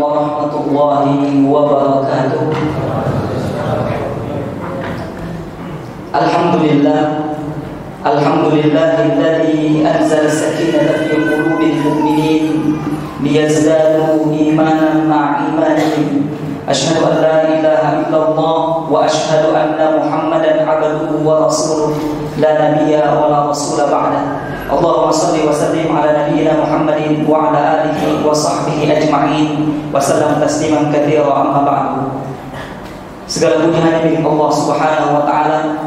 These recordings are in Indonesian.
warahmatullahi wabarakatuh. Alhamdulillahilladzi anzala sakinata fi qulubil mu'minin liyazdadu imanan ma'a imanihim. Asyhadu an la ilaha illallah wa asyhadu anna Muhammadan abduhu wa rasuluh la nabiyya wa la rasula ba'da. Allahumma salli wa sallim ala nabiyyina Muhammadin wa ala alihi wa sahbihi ajma'in wa sallam tasliman katsira amma ba'du. Segala puji hanya milik Allah Subhanahu wa taala,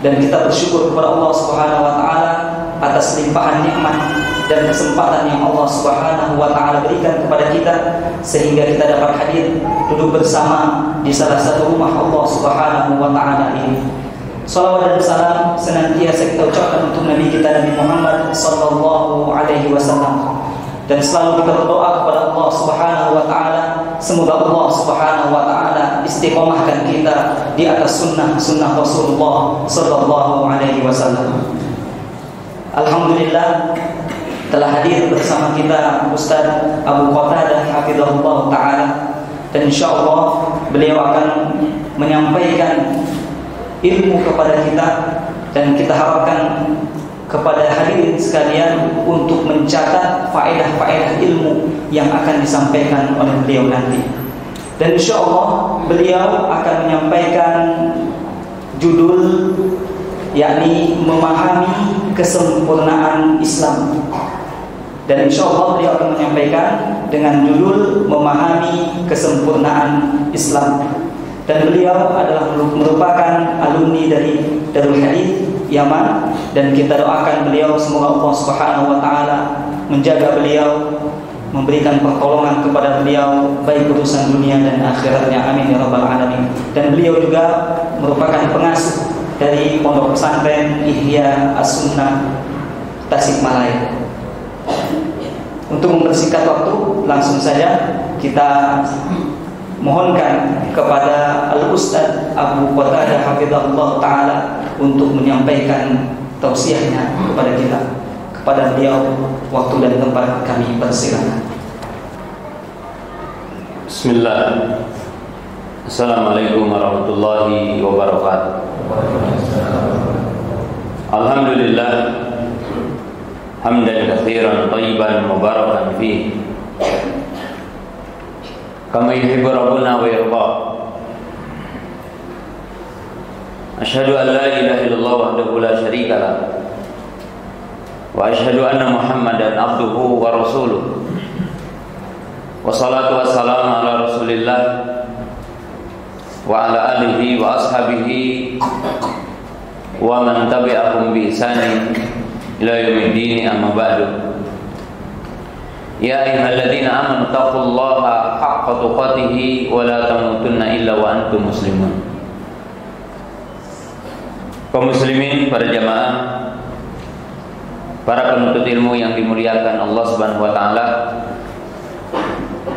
dan kita bersyukur kepada Allah Subhanahu wa taala atas limpahan nikmat dan kesempatan yang Allah Subhanahu wa taala berikan kepada kita sehingga kita dapat hadir duduk bersama di salah satu rumah Allah Subhanahu wa taala ini. Salawat dan salam senantiasa kita ucapkan untuk Nabi kita Nabi Muhammad sallallahu alaihi wasallam, dan selalu kita berdoa kepada Allah Subhanahu wa taala semoga Allah Subhanahu wa taala istiqomahkan kita di atas sunnah Rasulullah sallallahu alaihi wasallam. Alhamdulillah telah hadir bersama kita Ustaz Abu Qatadah hafizahullah taala, dan insyaallah beliau akan menyampaikan ilmu kepada kita, dan kita harapkan kepada hadirin sekalian untuk mencatat faedah-faedah ilmu yang akan disampaikan oleh beliau nanti. Dan insyaallah beliau akan menyampaikan judul, yakni memahami kesempurnaan Islam. Dan insyaallah beliau akan menyampaikan dengan judul memahami kesempurnaan Islam. Dan beliau adalah merupakan alumni dari Darul Hadits Yaman, dan kita doakan beliau semoga Allah Subhanahu wa taala menjaga beliau, memberikan pertolongan kepada beliau baik urusan dunia dan akhiratnya, amin ya rabbal alamin. Dan beliau juga merupakan pengasuh dari Pondok Pesantren Ihya As-Sunnah Tasikmalaya. Untuk mempersingkat waktu, langsung saja kita mohonkan kepada Al-Ustaz Abu Qatadah hafizahullah ta'ala untuk menyampaikan tausiahnya kepada kita. Kepada beliau, waktu dan tempat kami persilakan. Bismillah. Assalamualaikum warahmatullahi wabarakatuh. Alhamdulillah hamdan katsiran thayyiban mubarakan fihi kama yuhibbu rabbuna wa yarda. Asyhadu an la ilaha illallah wahdahu la syarika lah, wa asyhadu anna Muhammadan abduhu wa rasuluh. Wassalatu wassalamu ala Rasulillah wa ala alihi wa ashabihi wa man tabi'ahum bi ihsanin ila yaumiddin, amma ba'du. Ya ayyuhalladzina amanu taqullaha haqqa tuqatih wa la tamutunna illa wa antum muslimun. Kaum muslimin, para jamaah, para penuntut ilmu yang dimuliakan Allah Subhanahu wa taala,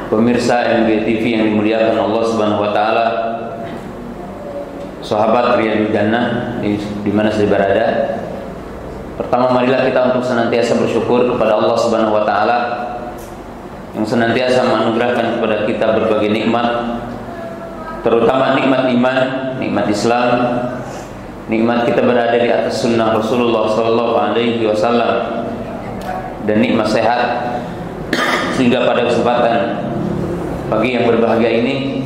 pemirsa MG TV yang dimuliakan Allah Subhanahu wa taala, sahabat Riyadul Jannah di mana saya berada. Pertama, marilah kita untuk senantiasa bersyukur kepada Allah Subhanahu wa taala yang senantiasa menganugerahkan kepada kita berbagai nikmat, terutama nikmat iman, nikmat Islam, nikmat kita berada di atas sunnah Rasulullah sallallahu alaihi wasallam, dan nikmat sehat, sehingga pada kesempatan pagi yang berbahagia ini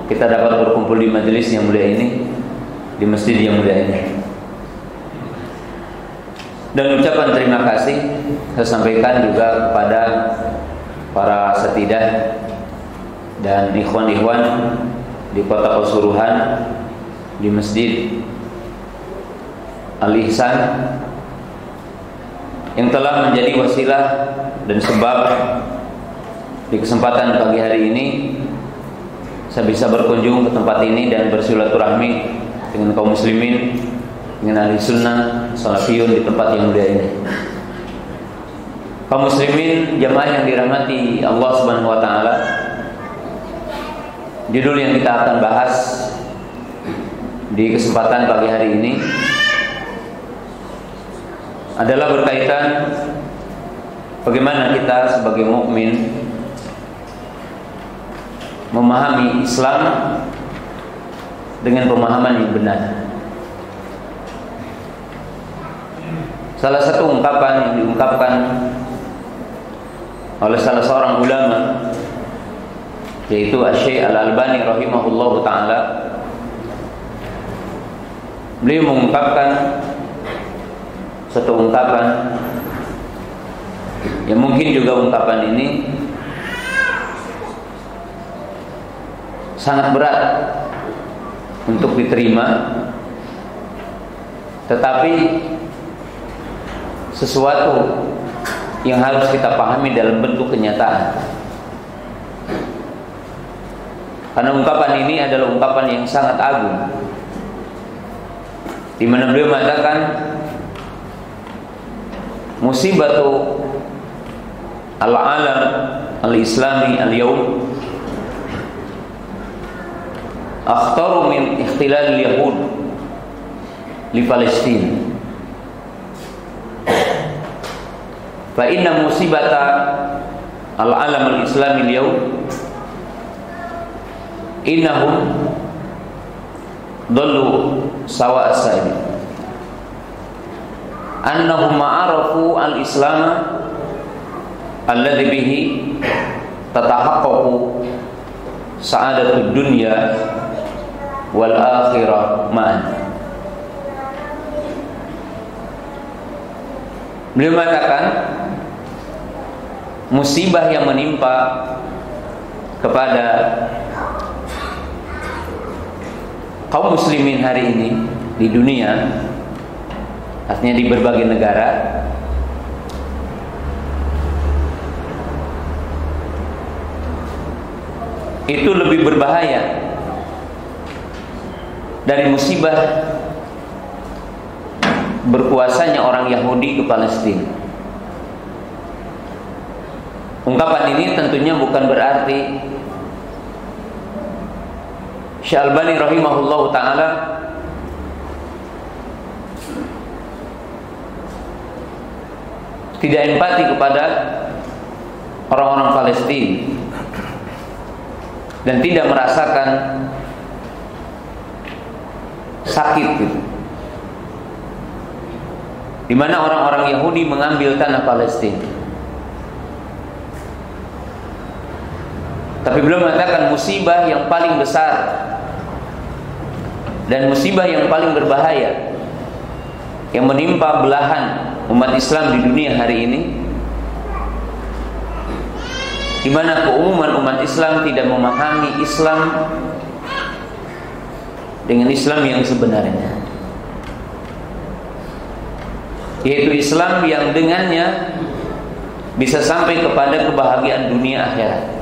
kita dapat berkumpul di majelis yang mulia ini, di masjid yang mulia ini. Dan ucapan terima kasih saya sampaikan juga kepada para satidah dan ikhwan-ikhwan di Kota Pasuruan, di Masjid Al-Ihsan, yang telah menjadi wasilah dan sebab di kesempatan pagi hari ini saya bisa berkunjung ke tempat ini dan bersilaturahmi dengan kaum muslimin, dengan ahli sunnah salafiyun di tempat yang mulia ini. Kaum muslimin jamaah yang dirahmati Allah Subhanahu wa taala, judul yang kita akan bahas di kesempatan pagi hari ini adalah berkaitan bagaimana kita sebagai mukmin memahami Islam dengan pemahaman yang benar. Salah satu ungkapan yang diungkapkan oleh salah seorang ulama, yaitu Asy-Syaikh Al-Albani rahimahullahu taala, beliau mengungkapkan satu ungkapan yang mungkin juga ungkapan ini sangat berat untuk diterima, tetapi sesuatu yang harus kita pahami dalam bentuk kenyataan. Karena ungkapan ini adalah ungkapan yang sangat agung, di mana beliau mengatakan musibatu al-alam al-islami al-yawm akhtaru min ikhtilal al-yahud li Palestina. Fa inna musibata al-alam al-islami al-yawm innahum dallu sawa as-sabil annahum ma'arafu al-islam alladhi bihi tatahaqqaqu sa'adatud dunya wal akhirah ma'an. Beliau mengatakan musibah yang menimpa kepada kaum muslimin hari ini di dunia, artinya di berbagai negara, itu lebih berbahaya dari musibah berkuasanya orang Yahudi ke Palestina. Ungkapan ini tentunya bukan berarti Syekh Albani rahimahullahu taala tidak empati kepada orang-orang Palestina dan tidak merasakan sakit gitu, di mana orang-orang Yahudi mengambil tanah Palestina. Tapi beliau mengatakan musibah yang paling besar dan musibah yang paling berbahaya yang menimpa belahan umat Islam di dunia hari ini, di mana keumuman umat Islam tidak memahami Islam dengan Islam yang sebenarnya, yaitu Islam yang dengannya bisa sampai kepada kebahagiaan dunia akhirat.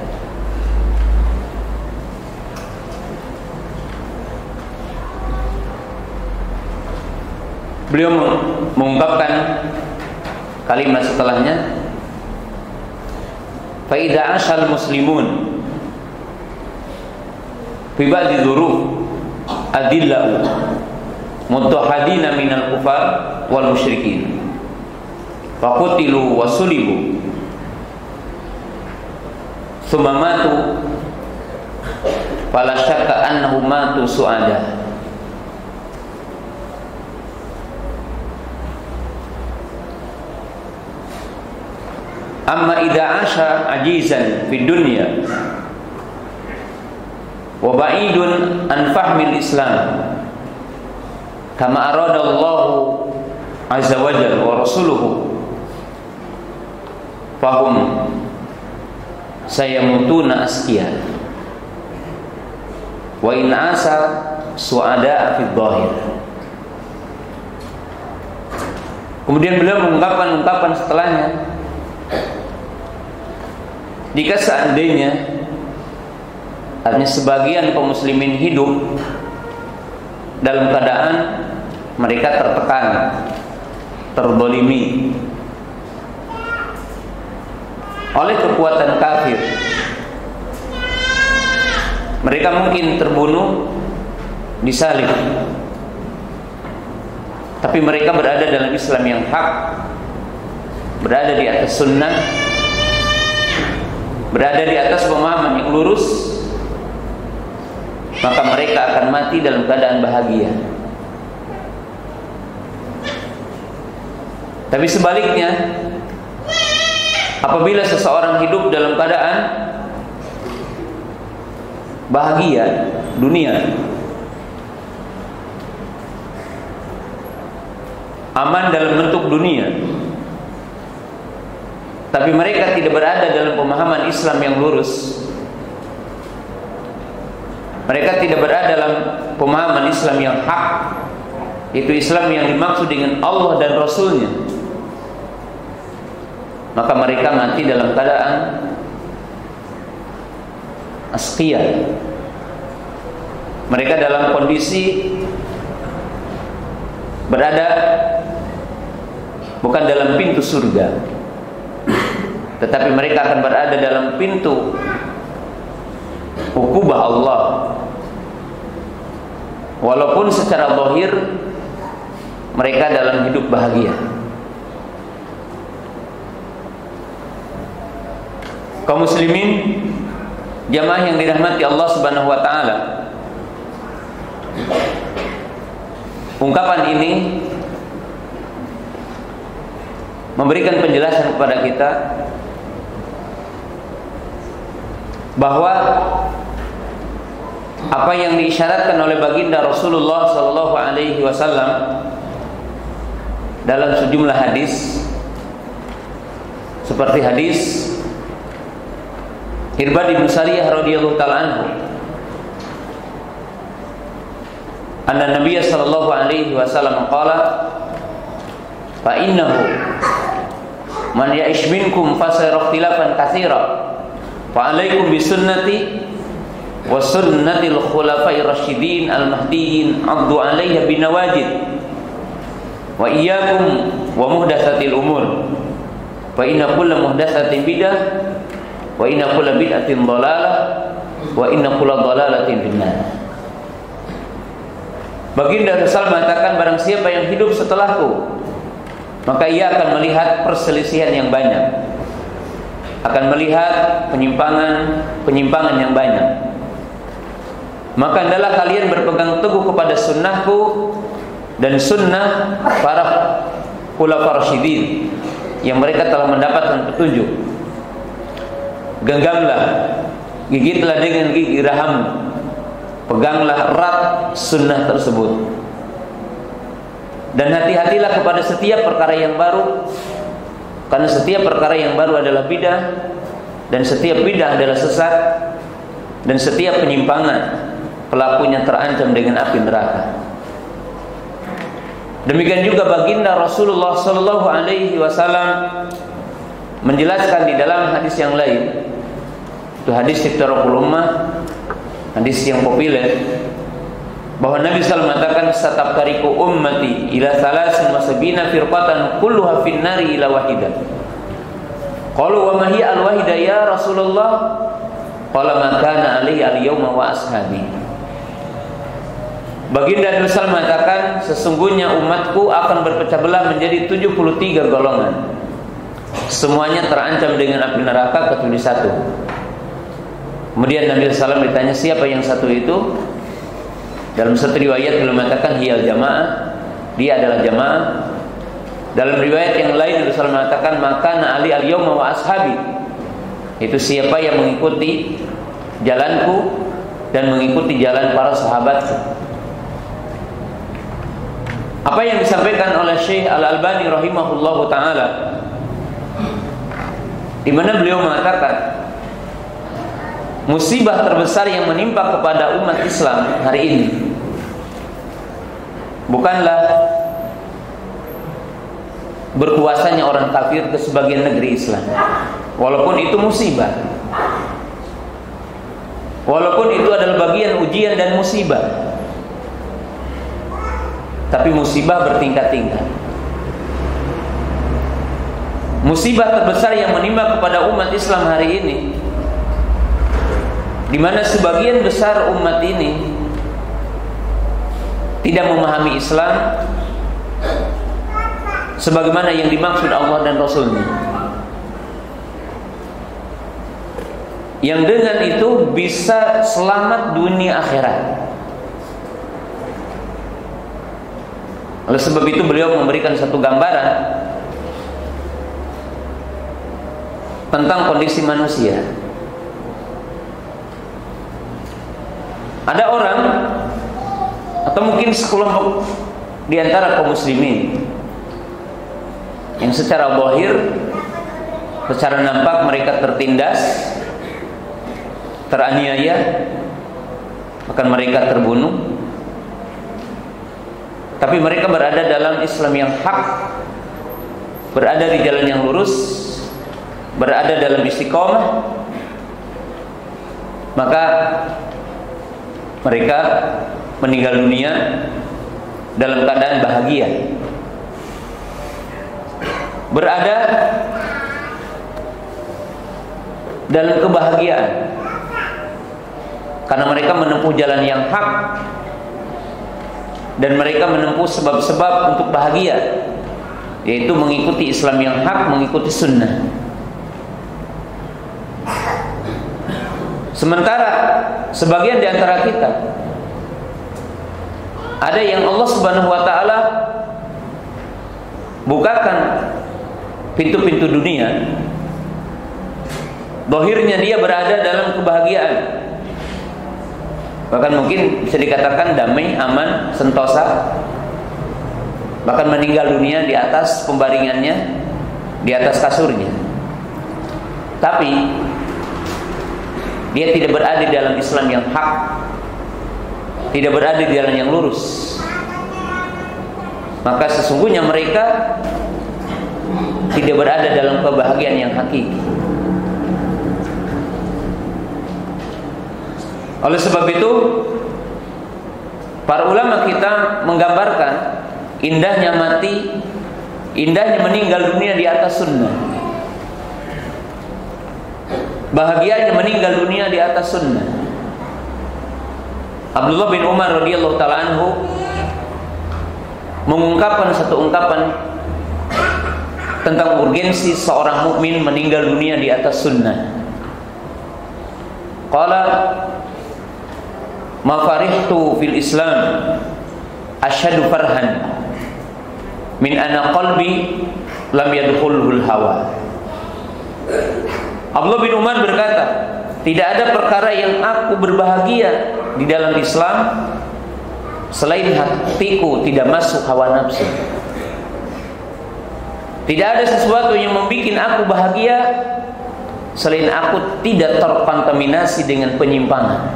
Beliau mengungkapkan kalimat setelahnya, fa idza ashal muslimun fi ba'di dzuruf adillahu mutahadina minal kufar wal musyrikin fa qutilu wa sulibu thumma matu fala syakka annahum matu su'ada. Amma idza asha ajizan fid dunya wa ba'idun an fahmil Islam kama arada Allah azza wa jalla wa rasuluhu fahum sayamutuna asqiya wa in asa su'ada fid dhahir. Kemudian beliau mengungkapkan ungkapan setelahnya, jika seandainya artinya sebagian kaum muslimin hidup dalam keadaan mereka tertekan, terzalimi oleh kekuatan kafir, mereka mungkin terbunuh, disalib, tapi mereka berada dalam Islam yang hak, berada di atas sunnah, berada di atas pemahaman yang lurus, maka mereka akan mati dalam keadaan bahagia. Tapi sebaliknya, apabila seseorang hidup dalam keadaan bahagia dunia, aman dalam bentuk dunia, tapi mereka tidak berada dalam pemahaman Islam yang lurus, mereka tidak berada dalam pemahaman Islam yang hak, itu Islam yang dimaksud dengan Allah dan Rasulnya, maka mereka mati dalam keadaan asqiyah. Mereka dalam kondisi berada bukan dalam pintu surga, tetapi mereka akan berada dalam pintu ukubah Allah. Walaupun secara zahir mereka dalam hidup bahagia. Kaum muslimin, jamaah yang dirahmati Allah Subhanahu wa taala, ungkapan ini memberikan penjelasan kepada kita bahwa apa yang diisyaratkan oleh baginda Rasulullah sallallahu alaihi wasallam dalam sejumlah hadis, seperti hadis Irbad bin Sariyah radhiyallahu taala anhu, anna Nabiy sallallahu alaihi wasallam qala fa innahu man ya'ish minkum fasayara ikhtilafan katsira fa alaikum bi sunnati wa sunnatil khulafa'ir rasyidin al mahdiyyin 'addu 'alaiha bin nawajid wa iyyakum wa muhdatsatil umur fa inna kulla muhdatsatin bidah wa inna kulla bid'atin dhalalah wa inna kulla dhalalatin finnar. Baginda Rasul mengatakan, barang siapa yang hidup setelahku, maka ia akan melihat perselisihan yang banyak, akan melihat penyimpangan yang banyak. Maka hendaklah kalian berpegang teguh kepada sunnahku dan sunnah para khulafa rasyidin yang mereka telah mendapatkan petunjuk. Genggamlah, gigitlah dengan gigi raham, peganglah erat sunnah tersebut, dan hati-hatilah kepada setiap perkara yang baru, karena setiap perkara yang baru adalah bidah, dan setiap bidah adalah sesat, dan setiap penyimpangan pelakunya terancam dengan api neraka. Demikian juga baginda Rasulullah sallallahu alaihi wasallam menjelaskan di dalam hadis yang lain, itu hadis Iftaraqul Ummah, hadis yang populer, bahwa Nabi SAW mengatakan, satafariqu ummati ila 73 firqatan kulluha finnari ila wahidah. Qalu wa ma hiya al-wahidah ya Rasulullah? Qala ma kana alayhi al-yawma wa ashabi. Baginda Nabi SAW mengatakan, sesungguhnya umatku akan berpecah belah menjadi 73 golongan. Semuanya terancam dengan api neraka kecuali satu. Kemudian Nabi SAW ditanya, siapa yang satu itu? Dalam satu riwayat beliau mengatakan, hiyal jamaah, dia adalah jamaah. Dalam riwayat yang lain Nabi SAW mengatakan, makana ali al-yawma wa ashabi, itu siapa yang mengikuti jalanku dan mengikuti jalan para sahabatku. Apa yang disampaikan oleh Syekh Al-Albani rahimahullahu ta'ala, di mana beliau mengatakan, musibah terbesar yang menimpa kepada umat Islam hari ini bukanlah berkuasanya orang kafir ke sebagian negeri Islam, walaupun itu musibah, walaupun itu adalah bagian ujian dan musibah, tapi musibah bertingkat-tingkat. Musibah terbesar yang menimpa kepada umat Islam hari ini, di mana sebagian besar umat ini tidak memahami Islam sebagaimana yang dimaksud Allah dan Rasulnya. yang dengan itu bisa selamat dunia akhirat. Oleh sebab itu beliau memberikan satu gambaran tentang kondisi manusia. Ada orang atau mungkin sekelompok di antara kaum muslimin yang secara zahir, secara nampak mereka tertindas, teraniaya, bahkan mereka terbunuh, tapi mereka berada dalam Islam yang hak, berada di jalan yang lurus, berada dalam istiqomah, maka mereka meninggal dunia dalam keadaan bahagia, berada dalam kebahagiaan, karena mereka menempuh jalan yang hak dan mereka menempuh sebab-sebab untuk bahagia, yaitu mengikuti Islam yang hak, mengikuti sunnah. Sementara sebagian di antara kita ada yang Allah Subhanahu wa taala bukakan pintu-pintu dunia, zahirnya dia berada dalam kebahagiaan, bahkan mungkin bisa dikatakan damai, aman, sentosa, bahkan meninggal dunia di atas pembaringannya, di atas kasurnya. Tapi dia tidak berada di dalam Islam yang hak, tidak berada di jalan yang lurus. Maka sesungguhnya mereka tidak berada dalam kebahagiaan yang hakiki. Oleh sebab itu, para ulama kita menggambarkan indahnya mati, indahnya meninggal dunia di atas sunnah, bahagianya meninggal dunia di atas sunnah. Abdullah bin Umar radhiyallahu taala anhu mengungkapkan satu ungkapan tentang urgensi seorang mukmin meninggal dunia di atas sunnah. Qala ma farihtu fil Islam asyadu farhan min anna qalbi lam yadkhulul hawa. Abdullah bin Umar berkata, tidak ada perkara yang aku berbahagia di dalam Islam selain hatiku tidak masuk hawa nafsu. Tidak ada sesuatu yang membuat aku bahagia selain aku tidak terkontaminasi dengan penyimpangan.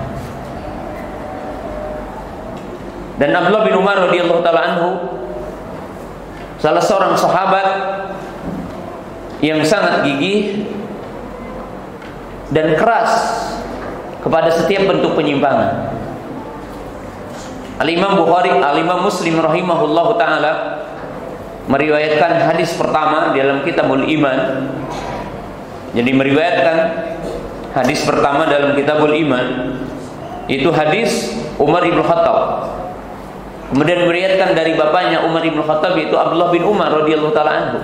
Dan Abdullah bin Umar radhiyallahu taala anhu salah seorang sahabat yang sangat gigih dan keras kepada setiap bentuk penyimpangan. Al-Imam Bukhari, Al-Imam Muslim rahimahullahu taala meriwayatkan hadis pertama di dalam Kitabul Iman. Jadi meriwayatkan hadis pertama dalam Kitabul Iman itu hadis Umar ibn Khattab. Kemudian meriwayatkan dari bapaknya Umar ibn Khattab yaitu Abdullah bin Umar radhiyallahu taala anhu.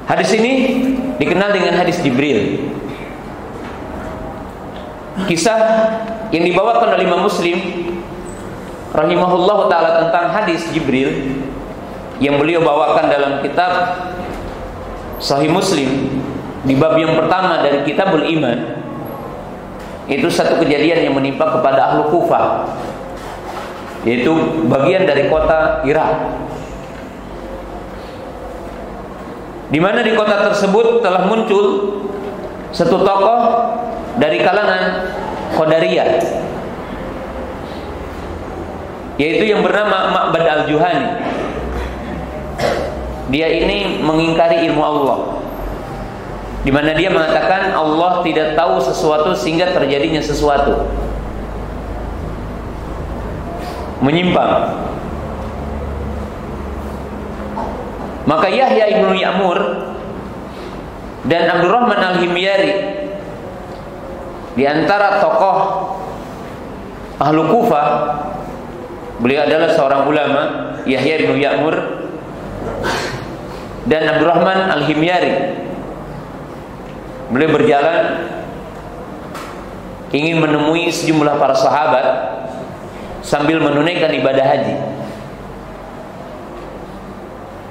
Hadis ini dikenal dengan hadis Jibril. Kisah yang dibawakan oleh Imam Muslim rahimahullah ta'ala tentang hadis Jibril yang beliau bawakan dalam kitab Sahih Muslim di bab yang pertama dari Kitabul Iman. Itu satu kejadian yang menimpa kepada ahlu Kufah, yaitu bagian dari kota Irak, di mana di kota tersebut telah muncul satu tokoh dari kalangan Qadariyah, yaitu yang bernama Ma'bad al-Juhani. Dia ini mengingkari ilmu Allah, di mana dia mengatakan Allah tidak tahu sesuatu sehingga terjadinya sesuatu, menyimpang. Maka Yahya ibnu Ya'mur dan Abdurrahman al-Himyari, di antara tokoh ahlu Kufah, beliau adalah seorang ulama, Yahya ibnu Ya'mur dan Abdurrahman al-Himyari, beliau berjalan ingin menemui sejumlah para sahabat sambil menunaikan ibadah haji.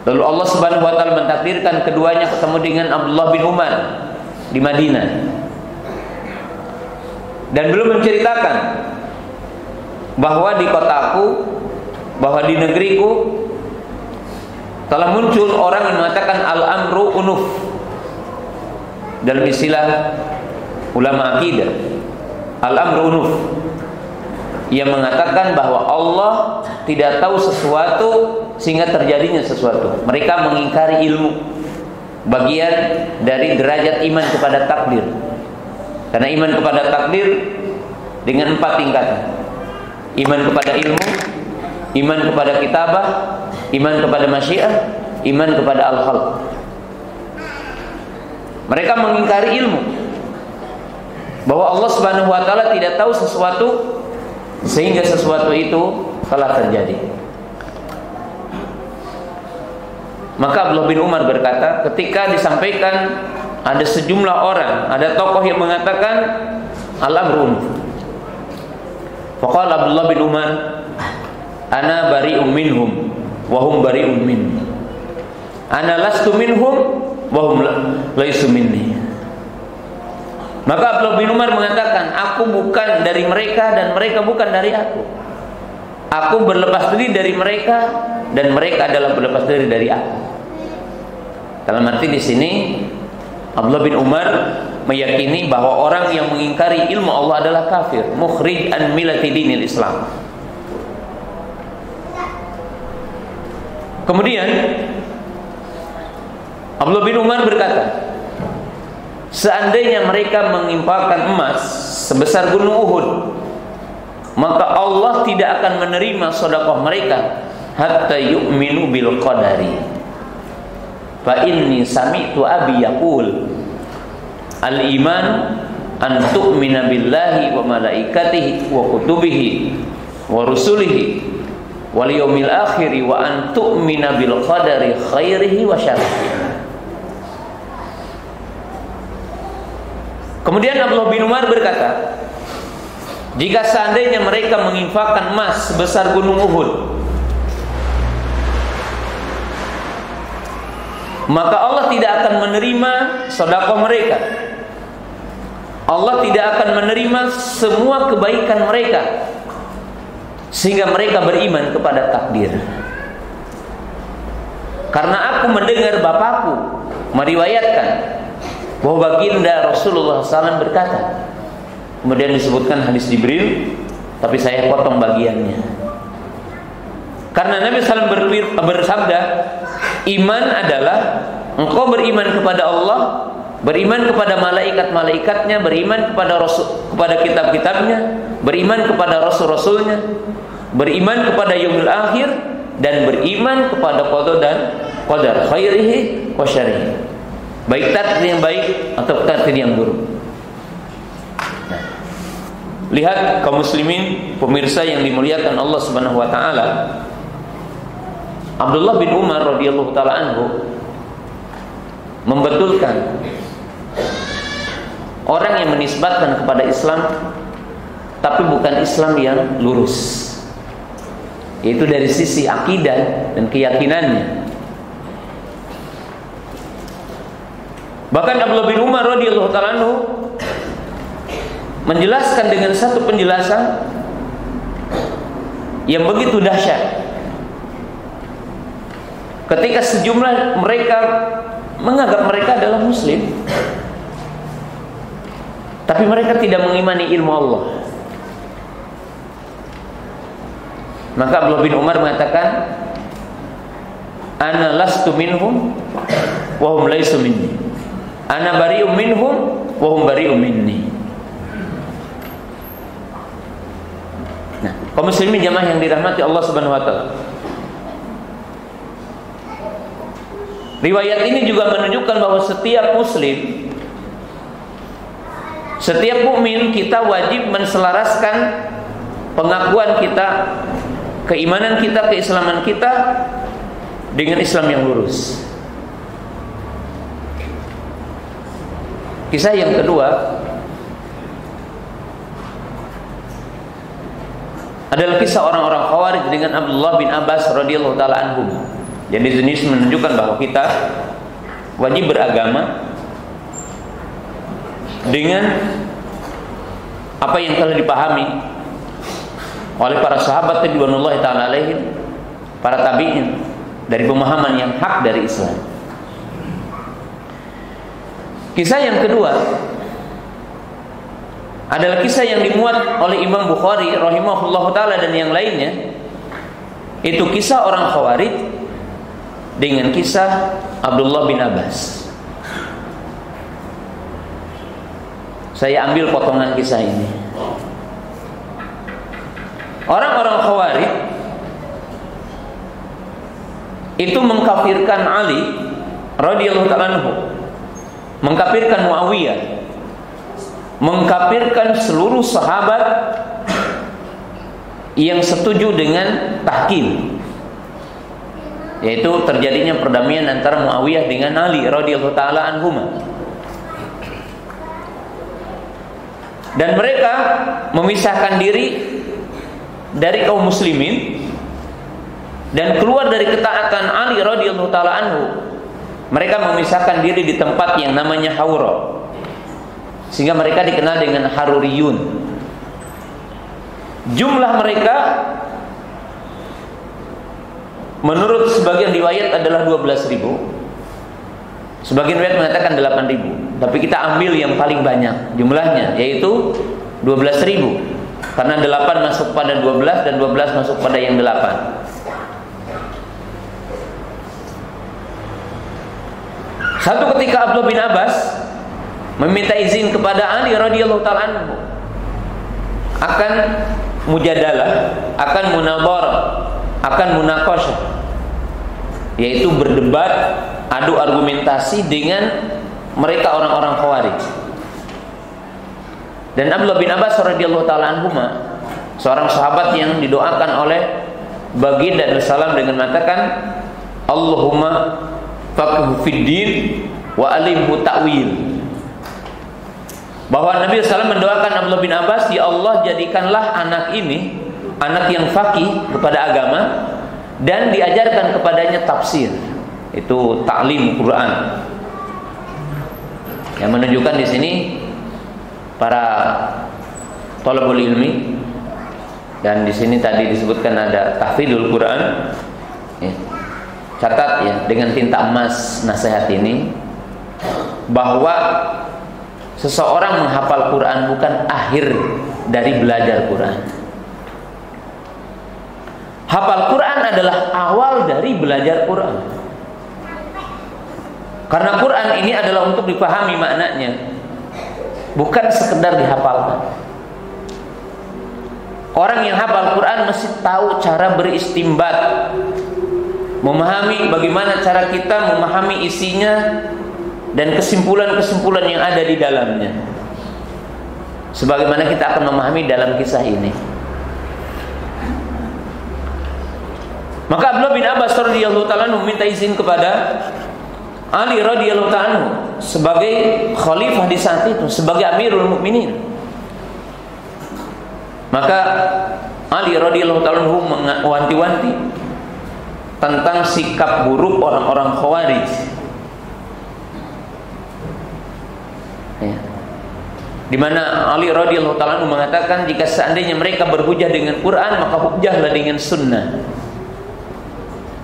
Lalu Allah Subhanahu wa taala mentakdirkan keduanya ketemu dengan Abdullah bin Umar di Madinah. Dan beliau menceritakan bahwa di kotaku, bahwa di negeriku telah muncul orang yang mengatakan al-amru unuf. Dalam istilah ulama akidah, al-amru unuf, yang mengatakan bahwa Allah tidak tahu sesuatu sehingga terjadinya sesuatu. Mereka mengingkari ilmu, bagian dari derajat iman kepada takdir. Karena iman kepada takdir dengan 4 tingkatan: iman kepada ilmu, iman kepada kitabah, iman kepada masyiah, iman kepada al-khalq. Mereka mengingkari ilmu, bahwa Allah Subhanahu wa taala tidak tahu sesuatu sehingga sesuatu itu telah terjadi. Maka Abdullah bin Umar berkata, ketika disampaikan ada sejumlah orang, ada tokoh yang mengatakan al-amru unuf. Faqala Abdullah bin Umar, ana bari'um minhum wa hum bari'un minni. Ana lastu minhum wa hum laisu minni. Maka Abdullah bin Umar mengatakan, aku bukan dari mereka dan mereka bukan dari aku. Aku berlepas diri dari mereka dan mereka adalah berlepas diri dari aku. Dalam arti di sini Abdullah bin Umar meyakini bahwa orang yang mengingkari ilmu Allah adalah kafir, mukhrij an millati dinil Islam. Kemudian Abdullah bin Umar berkata, seandainya mereka mengimpakkan emas sebesar gunung Uhud, maka Allah tidak akan menerima sedekah mereka hatta yu'minu bil qadari. Fa inni sami'tu abi yaqul al-iman an tu'mina billahi wa malaikatihi wa kutubihi wa rusulihi wal yaumil akhir wa an tu'mina bil qadari khairihi wa syarrihi. Kemudian Abdullah bin Umar berkata, jika seandainya mereka menginfakkan emas sebesar gunung Uhud, maka Allah tidak akan menerima sedekah mereka. Allah tidak akan menerima semua kebaikan mereka, sehingga mereka beriman kepada takdir. Karena aku mendengar bapakku meriwayatkan bahwa baginda Rasulullah SAW berkata, kemudian disebutkan hadis Jibril, tapi saya potong bagiannya. Karena Nabi SAW bersabda, iman adalah engkau beriman kepada Allah, beriman kepada malaikat-malaikatnya, beriman kepada kitab-kitabnya, beriman kepada rasul-rasulnya, beriman kepada yaumil akhir, dan beriman kepada qada dan qadar khairihi wa syarrihi, baik takdir yang baik atau takdir yang buruk. Nah, lihat kaum muslimin, pemirsa yang dimuliakan Allah Subhanahu wa taala, Abdullah bin Umar radhiyallahu taala anhu membetulkan orang yang menisbatkan kepada Islam tapi bukan Islam yang lurus, yaitu dari sisi akidah dan keyakinannya. Bahkan Abdullah bin Umar radhiyallahu taala anhu menjelaskan dengan satu penjelasan yang begitu dahsyat. Ketika sejumlah mereka menganggap mereka adalah muslim, tapi mereka tidak mengimani ilmu Allah, maka Abdullah bin Umar mengatakan, ana lastu minhum wa hum laisu minni, ana bari'um minhum wa hum bari'um minni. Nah, kaum muslimin jamaah yang dirahmati Allah Subhanahu wa taala, riwayat ini juga menunjukkan bahwa setiap muslim, setiap mukmin, kita wajib menselaraskan pengakuan kita, keimanan kita, keislaman kita dengan Islam yang lurus. Kisah yang kedua adalah kisah orang-orang Khawarij dengan Abdullah bin Abbas radhiyallahu taala anhum. Jadi ini menunjukkan bahwa kita wajib beragama dengan apa yang telah dipahami oleh para sahabat radhiyallahu taala alaihim, para tabi'in, dari pemahaman yang hak dari Islam. Kisah yang kedua adalah kisah yang dimuat oleh Imam Bukhari rahimahullahu taala dan yang lainnya. Itu kisah orang Khawarij dengan kisah Abdullah bin Abbas. Saya ambil potongan kisah ini. Orang-orang Khawarij itu mengkafirkan Ali radhiyallahu ta'ala anhu, mengkafirkan Muawiyah, mengkafirkan seluruh sahabat yang setuju dengan tahkim, yaitu terjadinya perdamaian antara Muawiyah dengan Ali radhiyallahu ta'ala anhuma. Dan mereka memisahkan diri dari kaum muslimin dan keluar dari ketaatan Ali radhiyallahu ta'ala anhu. Mereka memisahkan diri di tempat yang namanya Hawra, sehingga mereka dikenal dengan Haruriyun. Jumlah mereka menurut sebagian riwayat adalah 12.000. Sebagian riwayat mengatakan 8.000. Tapi kita ambil yang paling banyak jumlahnya, yaitu 12.000. Karena 8 masuk pada 12 dan 12 masuk pada yang 8. Satu ketika Abdullah bin Abbas meminta izin kepada Ali radhiyallahu ta'ala anhu akan mujadalah, akan munadharah, akan munaqasyah, yaitu berdebat, adu argumentasi dengan mereka orang-orang Khawarij. Dan Abdullah bin Abbas radhiyallahu ta'ala anhu, seorang sahabat yang didoakan oleh baginda Rasulullah dengan mengatakan, Allahumma faqihhu fid din wa alimhu ta'wil. Bahwa Nabi SAW mendoakan Abdullah bin Abbas, ya Allah jadikanlah anak ini anak yang faqih kepada agama dan diajarkan kepadanya tafsir, itu ta'lim Quran. Yang menunjukkan di sini para thalabul ilmi, dan di sini tadi disebutkan ada tahfidul Quran. Ya. Catat ya dengan tinta emas nasihat ini, bahwa seseorang menghafal Quran bukan akhir dari belajar Quran. Hafal Quran adalah awal dari belajar Quran. Karena Quran ini adalah untuk dipahami maknanya, bukan sekedar dihafalkan. Orang yang hafal Quran mesti tahu cara beristimbat, memahami bagaimana cara kita memahami isinya dan kesimpulan-kesimpulan yang ada di dalamnya. Sebagaimana kita akan memahami dalam kisah ini. Maka Abdullah bin Abbas radhiyallahu ta'ala meminta izin kepada Ali radhiyallahu ta'ala sebagai khalifah di saat itu, sebagai Amirul Mukminin. Maka Ali radhiyallahu ta'ala mewanti-wanti tentang sikap buruk orang-orang Khawarij. Ya. Di mana Ali radhiyallahu ta'ala mengatakan, jika seandainya mereka berhujah dengan Quran, maka hujahlah dengan sunnah.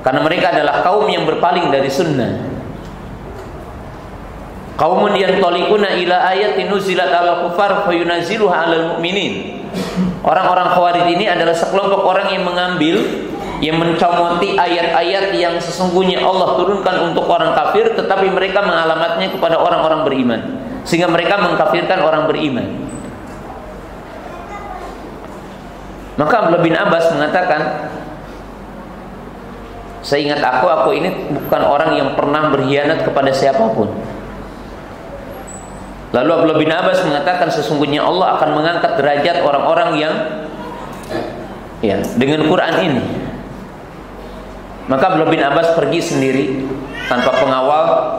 Karena mereka adalah kaum yang berpaling dari sunnah. Qaumun yantalikuna ila ayatin nuzilat ala kufar fayunaziluha alal mu'minin. Orang-orang Khawarij ini adalah sekelompok orang yang mengambil, yang mencomoti ayat-ayat yang sesungguhnya Allah turunkan untuk orang kafir, tetapi mereka mengalamatnya kepada orang-orang beriman, sehingga mereka mengkafirkan orang beriman. Maka Abdullah bin Abbas mengatakan, seingat aku ini bukan orang yang pernah berkhianat kepada siapapun. Lalu Abdullah bin Abbas mengatakan, sesungguhnya Allah akan mengangkat derajat orang-orang yang dengan Quran ini. Maka Abdullah bin Abbas pergi sendiri tanpa pengawal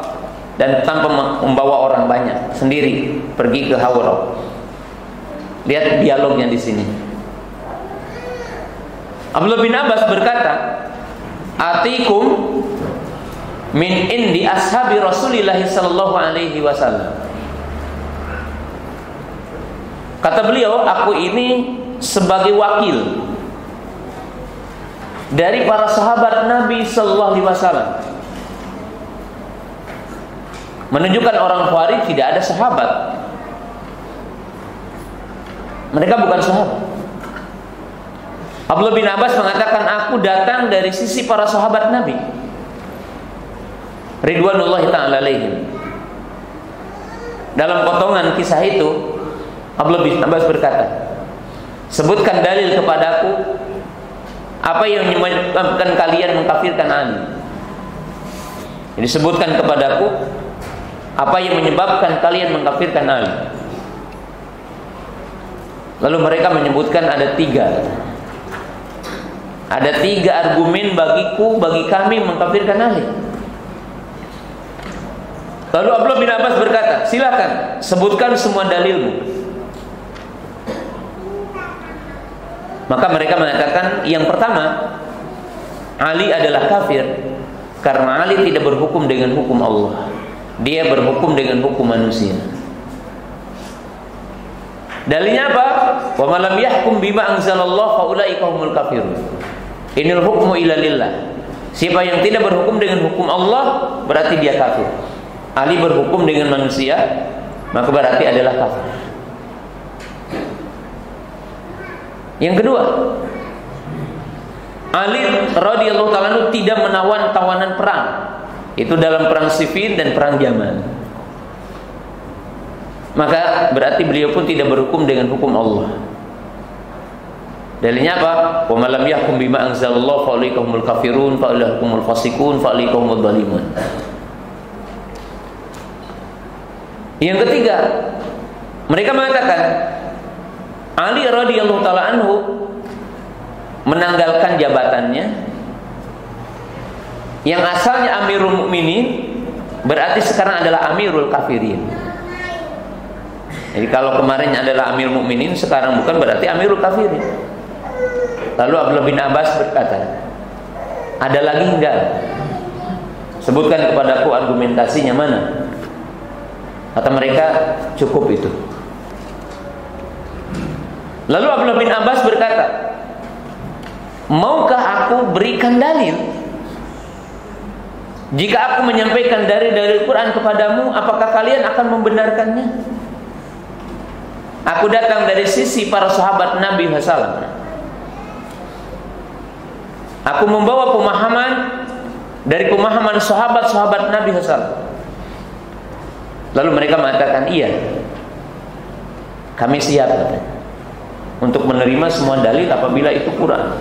dan tanpa membawa orang banyak, sendiri pergi ke Hawra. Lihat dialognya di sini. Abdullah bin Abbas berkata, "Atikum min indi ashabi Rasulillah sallallahu alaihi wasallam." Kata beliau, aku ini sebagai wakil dari para sahabat Nabi sallallahu alaihi wasallam. Menunjukkan orang Khawarij tidak ada sahabat. Mereka bukan sahabat. Abdullah bin Abbas mengatakan, aku datang dari sisi para sahabat Nabi ridwanullahi ta'ala alaihim. Dalam potongan kisah itu, Abdullah bin Abbas berkata, sebutkan dalil kepadaku apa yang menyebabkan kalian mengkafirkan Ali. Jadi sebutkan kepadaku apa yang menyebabkan kalian mengkafirkan Ali. Lalu mereka menyebutkan ada tiga argumen bagiku, bagi kami mengkafirkan Ali. Lalu Abdullah bin Abbas berkata, silakan sebutkan semua dalilmu. Maka mereka mengatakan, yang pertama, Ali adalah kafir karena Ali tidak berhukum dengan hukum Allah. Dia berhukum dengan hukum manusia. Dalilnya apa? Wa man lam yahkum bima anzalallahu fa ulaika humul kafirun. Inil hukmu illa lillah. Siapa yang tidak berhukum dengan hukum Allah, berarti dia kafir. Ali berhukum dengan manusia, maka berarti adalah kafir. Yang kedua, Ali radhiyallahu ta'ala tidak menawan tawanan perang. Itu dalam perang Siffin dan perang Jamal. Maka berarti beliau pun tidak berhukum dengan hukum Allah. Dalilnya apa? Wa man lam yahkum bima anzalallahu fa ulaika humul kafirun fa ulaika humul fasiqun fa ulaika humudz zalimun. Yang ketiga, mereka mengatakan Ali radhiyallahu taala anhu menanggalkan jabatannya yang asalnya Amirul Mukminin, berarti sekarang adalah Amirul Kafirin. Jadi kalau kemarin adalah Amirul Mukminin, sekarang bukan, berarti Amirul Kafirin. Lalu Abdullah bin Abbas berkata, ada lagi enggak? Sebutkan kepadaku argumentasinya mana? Kata mereka, cukup itu. Lalu Abdullah bin Abbas berkata, maukah aku berikan dalil? Jika aku menyampaikan dari Al-Quran kepadamu, apakah kalian akan membenarkannya? Aku datang dari sisi para sahabat Nabi SAW. Aku membawa pemahaman dari pemahaman sahabat-sahabat Nabi SAW. Lalu mereka mengatakan, iya, kami siap untuk menerima semua dalil apabila itu Quran.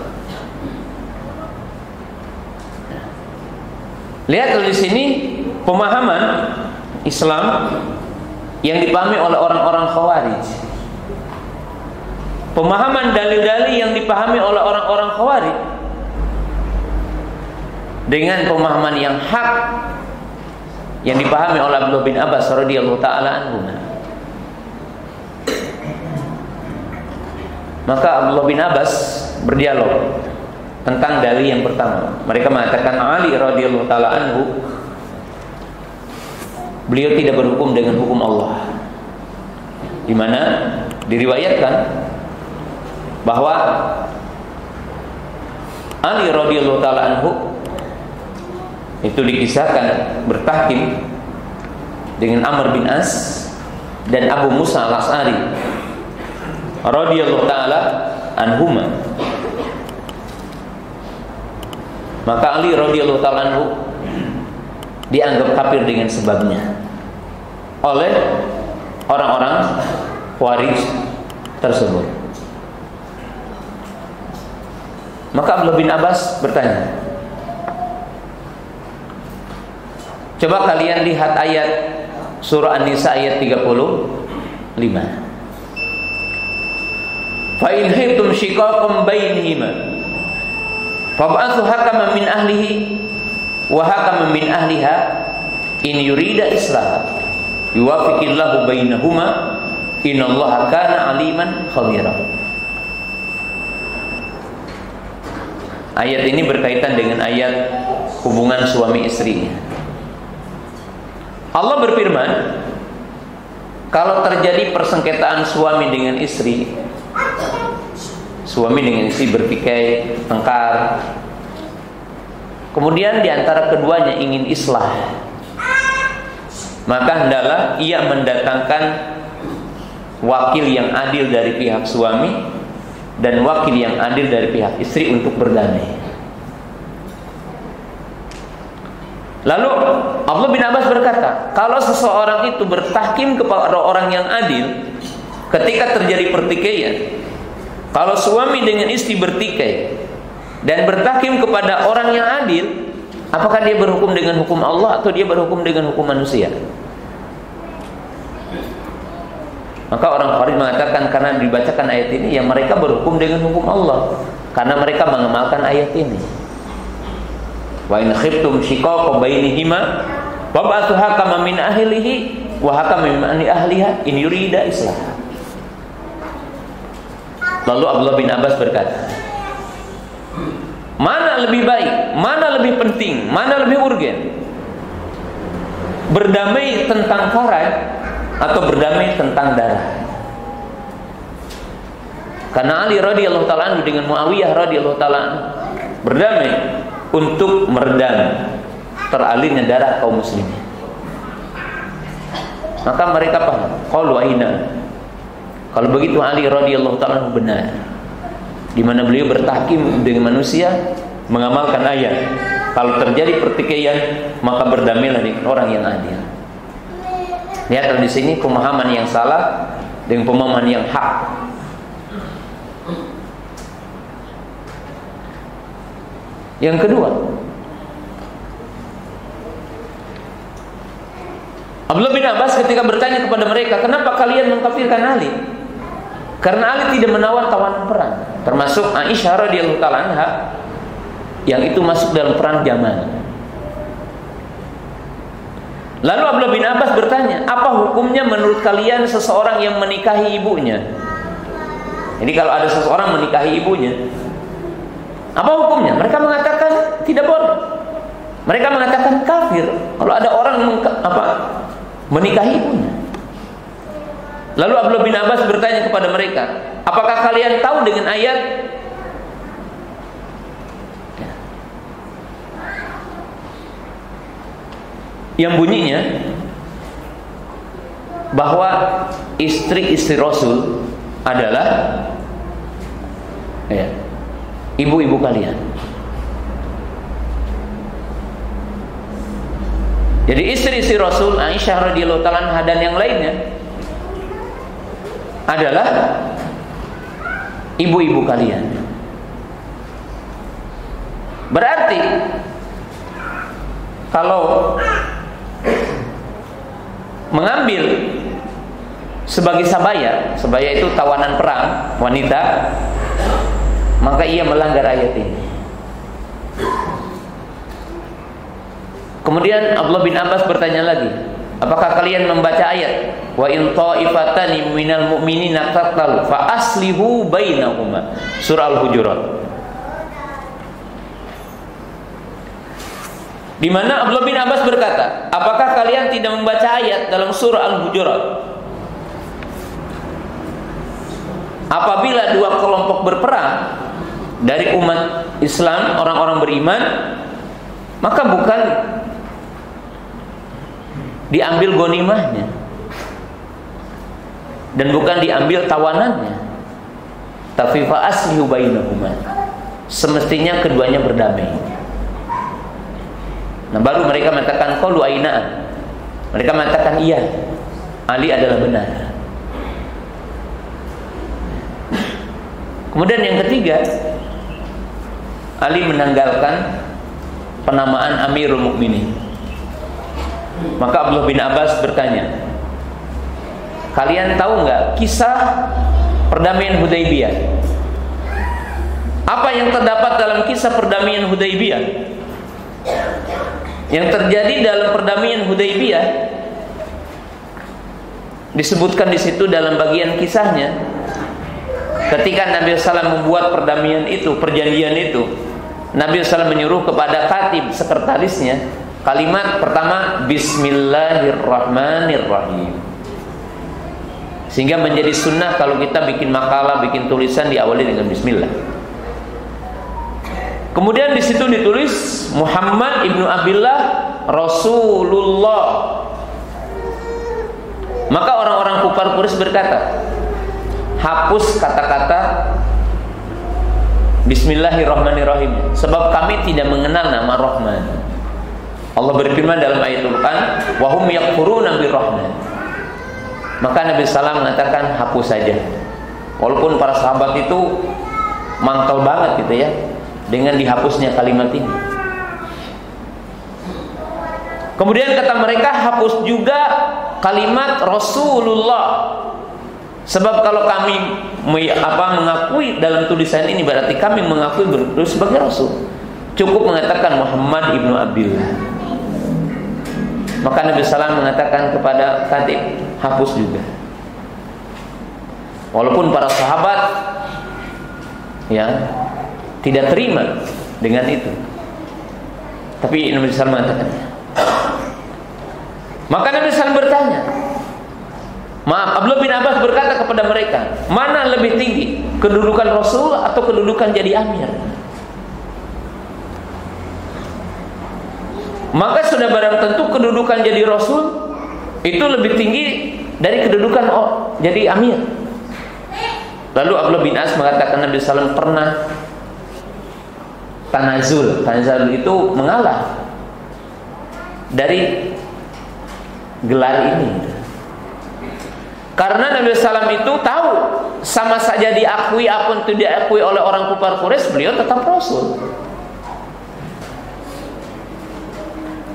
Lihat di sini pemahaman Islam yang dipahami oleh orang-orang Khawarij. Pemahaman dalil-dalil yang dipahami oleh orang-orang Khawarij dengan pemahaman yang hak yang dipahami oleh Abdullah bin Abbas radhiyallahu taala anhu. Maka Abdullah bin Abbas berdialog tentang dalil yang pertama. Mereka mengatakan Ali radhiyallahu taala anhu, beliau tidak berhukum dengan hukum Allah. Di mana diriwayatkan bahwa Ali radhiyallahu taala anhu itu dikisahkan bertahkim dengan Amr bin As dan Abu Musa al-Ash'ari radhiyallahu taala anhuma. Maka Ali radhiyallahu taala anhu dianggap kafir dengan sebabnya oleh orang-orang Khawarij tersebut. Maka Abdullah bin Abbas bertanya, coba kalian lihat ayat surah An-Nisa ayat 35. Fa in khiftum shiqaqan bainihima fab'athu hakaman min ahlihi wa hakaman min ahliha in yurida islah yuwafiqillahu bainahuma innallaha kana aliman khabira. Ayat ini berkaitan dengan ayat hubungan suami istri. Allah berfirman, kalau terjadi persengketaan suami dengan istri, suami dengan istri bertikai, tengkar, kemudian diantara keduanya ingin islah, maka hendaklah ia mendatangkan wakil yang adil dari pihak suami dan wakil yang adil dari pihak istri untuk berdamai. Lalu Abdullah bin Abbas berkata, kalau seseorang itu bertahkim kepada orang yang adil ketika terjadi pertikaian, kalau suami dengan istri bertikai dan bertahkim kepada orang yang adil, apakah dia berhukum dengan hukum Allah atau dia berhukum dengan hukum manusia? Maka orang Khawarij mengatakan karena dibacakan ayat ini, yang mereka berhukum dengan hukum Allah karena mereka mengamalkan ayat ini. Wa in khiftum shiqaqa bainihima fab'athu hakaman min ahlihi wa hakaman min ahliha in yurida islah. Lalu Abdullah bin Abbas berkata, mana lebih baik, mana lebih penting, mana lebih urgen? Berdamai tentang karat atau berdamai tentang darah? Karena Ali radhiyallahu ta'ala anhu dengan Muawiyah radhiyallahu ta'ala anhu berdamai untuk meredam teralirnya darah kaum muslimin. Maka mereka paham, qalu aina. Kalau begitu Ali radhiyallahu ta'ala anhu benar, di mana beliau bertahkim dengan manusia, mengamalkan ayat. Kalau terjadi pertikaian, maka berdamailah dengan orang yang adil. Lihat di sini pemahaman yang salah dengan pemahaman yang hak. Yang kedua, Abdullah bin Abbas ketika bertanya kepada mereka, kenapa kalian mengkafirkan Ali? Karena Ali tidak menawar tawanan perang, termasuk Aisyah radhiyallahu ta'ala anha yang itu masuk dalam perang Jamal. Lalu Abdullah bin Abbas bertanya, apa hukumnya menurut kalian seseorang yang menikahi ibunya? Jadi kalau ada seseorang menikahi ibunya, apa hukumnya? Mereka mengatakan tidak boleh. Mereka mengatakan kafir kalau ada orang menikahi ibunya. Lalu Abdullah bin Abbas bertanya kepada mereka, apakah kalian tahu dengan ayat yang bunyinya bahwa istri-istri Rasul adalah ibu-ibu kalian. Jadi istri-istri Rasul, Aisyah radhiyallahu ta'ala anha dan yang lainnya adalah ibu-ibu kalian. Berarti kalau mengambil sebagai sabaya itu tawanan perang wanita, maka ia melanggar ayat ini. Kemudian Abdullah bin Abbas bertanya lagi, apakah kalian membaca ayat wa in ta'ifatani minal mu'minina qatalu fa aslihu bainahuma, surah Al-Hujurat, di mana Abdullah bin Abbas berkata, apakah kalian tidak membaca ayat dalam surah Al-Hujurat, apabila dua kelompok berperang dari umat Islam, orang-orang beriman, maka bukan diambil ghanimahnya dan bukan diambil tawanannya, tapi fa aslihu bainahuma, semestinya keduanya berdamai. Nah, baru mereka mengatakan qalu aina'an. Mereka mengatakan iya, Ali adalah benar. Kemudian yang ketiga, Ali menanggalkan penamaan Amirul Mukminin. Maka Abdullah bin Abbas bertanya, kalian tahu nggak kisah perdamaian Hudaybiyah? Apa yang terdapat dalam kisah perdamaian Hudaybiyah? yang terjadi dalam perdamaian Hudaybiyah. Disebutkan di situ dalam bagian kisahnya, ketika Nabi SAW membuat perdamaian itu, perjanjian itu, Nabi SAW menyuruh kepada katib, sekretarisnya, kalimat pertama Bismillahirrahmanirrahim. Sehingga menjadi sunnah kalau kita bikin makalah, bikin tulisan diawali dengan Bismillah. Kemudian di situ ditulis Muhammad ibnu Abdullah Rasulullah. Maka orang-orang kufar Quraisy berkata, hapus kata-kata Bismillahirrahmanirrahim, sebab kami tidak mengenal nama Rahman. Allah berfirman dalam ayat Al-Quran, wahum yakfuruna birrahman. Maka Nabi SAW mengatakan hapus saja. Walaupun para sahabat itu mangkal banget gitu ya dengan dihapusnya kalimat ini. Kemudian kata mereka, hapus juga kalimat Rasulullah. Sebab kalau kami mengakui dalam tulisan ini, berarti kami mengakui sebagai Rasul. Cukup mengatakan Muhammad ibnu Abdullah. Maka Nabi SAW mengatakan kepada katib, hapus juga. Walaupun para sahabat ya tidak terima dengan itu, tapi Nabi SAW mengatakan. Maka Nabi SAW bertanya, Abdullah bin Abbas berkata kepada mereka, mana lebih tinggi, kedudukan Rasul atau kedudukan jadi amir? Maka sudah barang tentu kedudukan jadi Rasul itu lebih tinggi dari kedudukan jadi amir. Lalu Abdullah bin Abbas mengatakan Nabi SAW pernah tanazul. Tanazul itu mengalah dari gelar ini. Karena Nabi SAW itu tahu sama saja diakui apapun tidak diakui oleh orang kufar Quraisy, beliau tetap Rasul.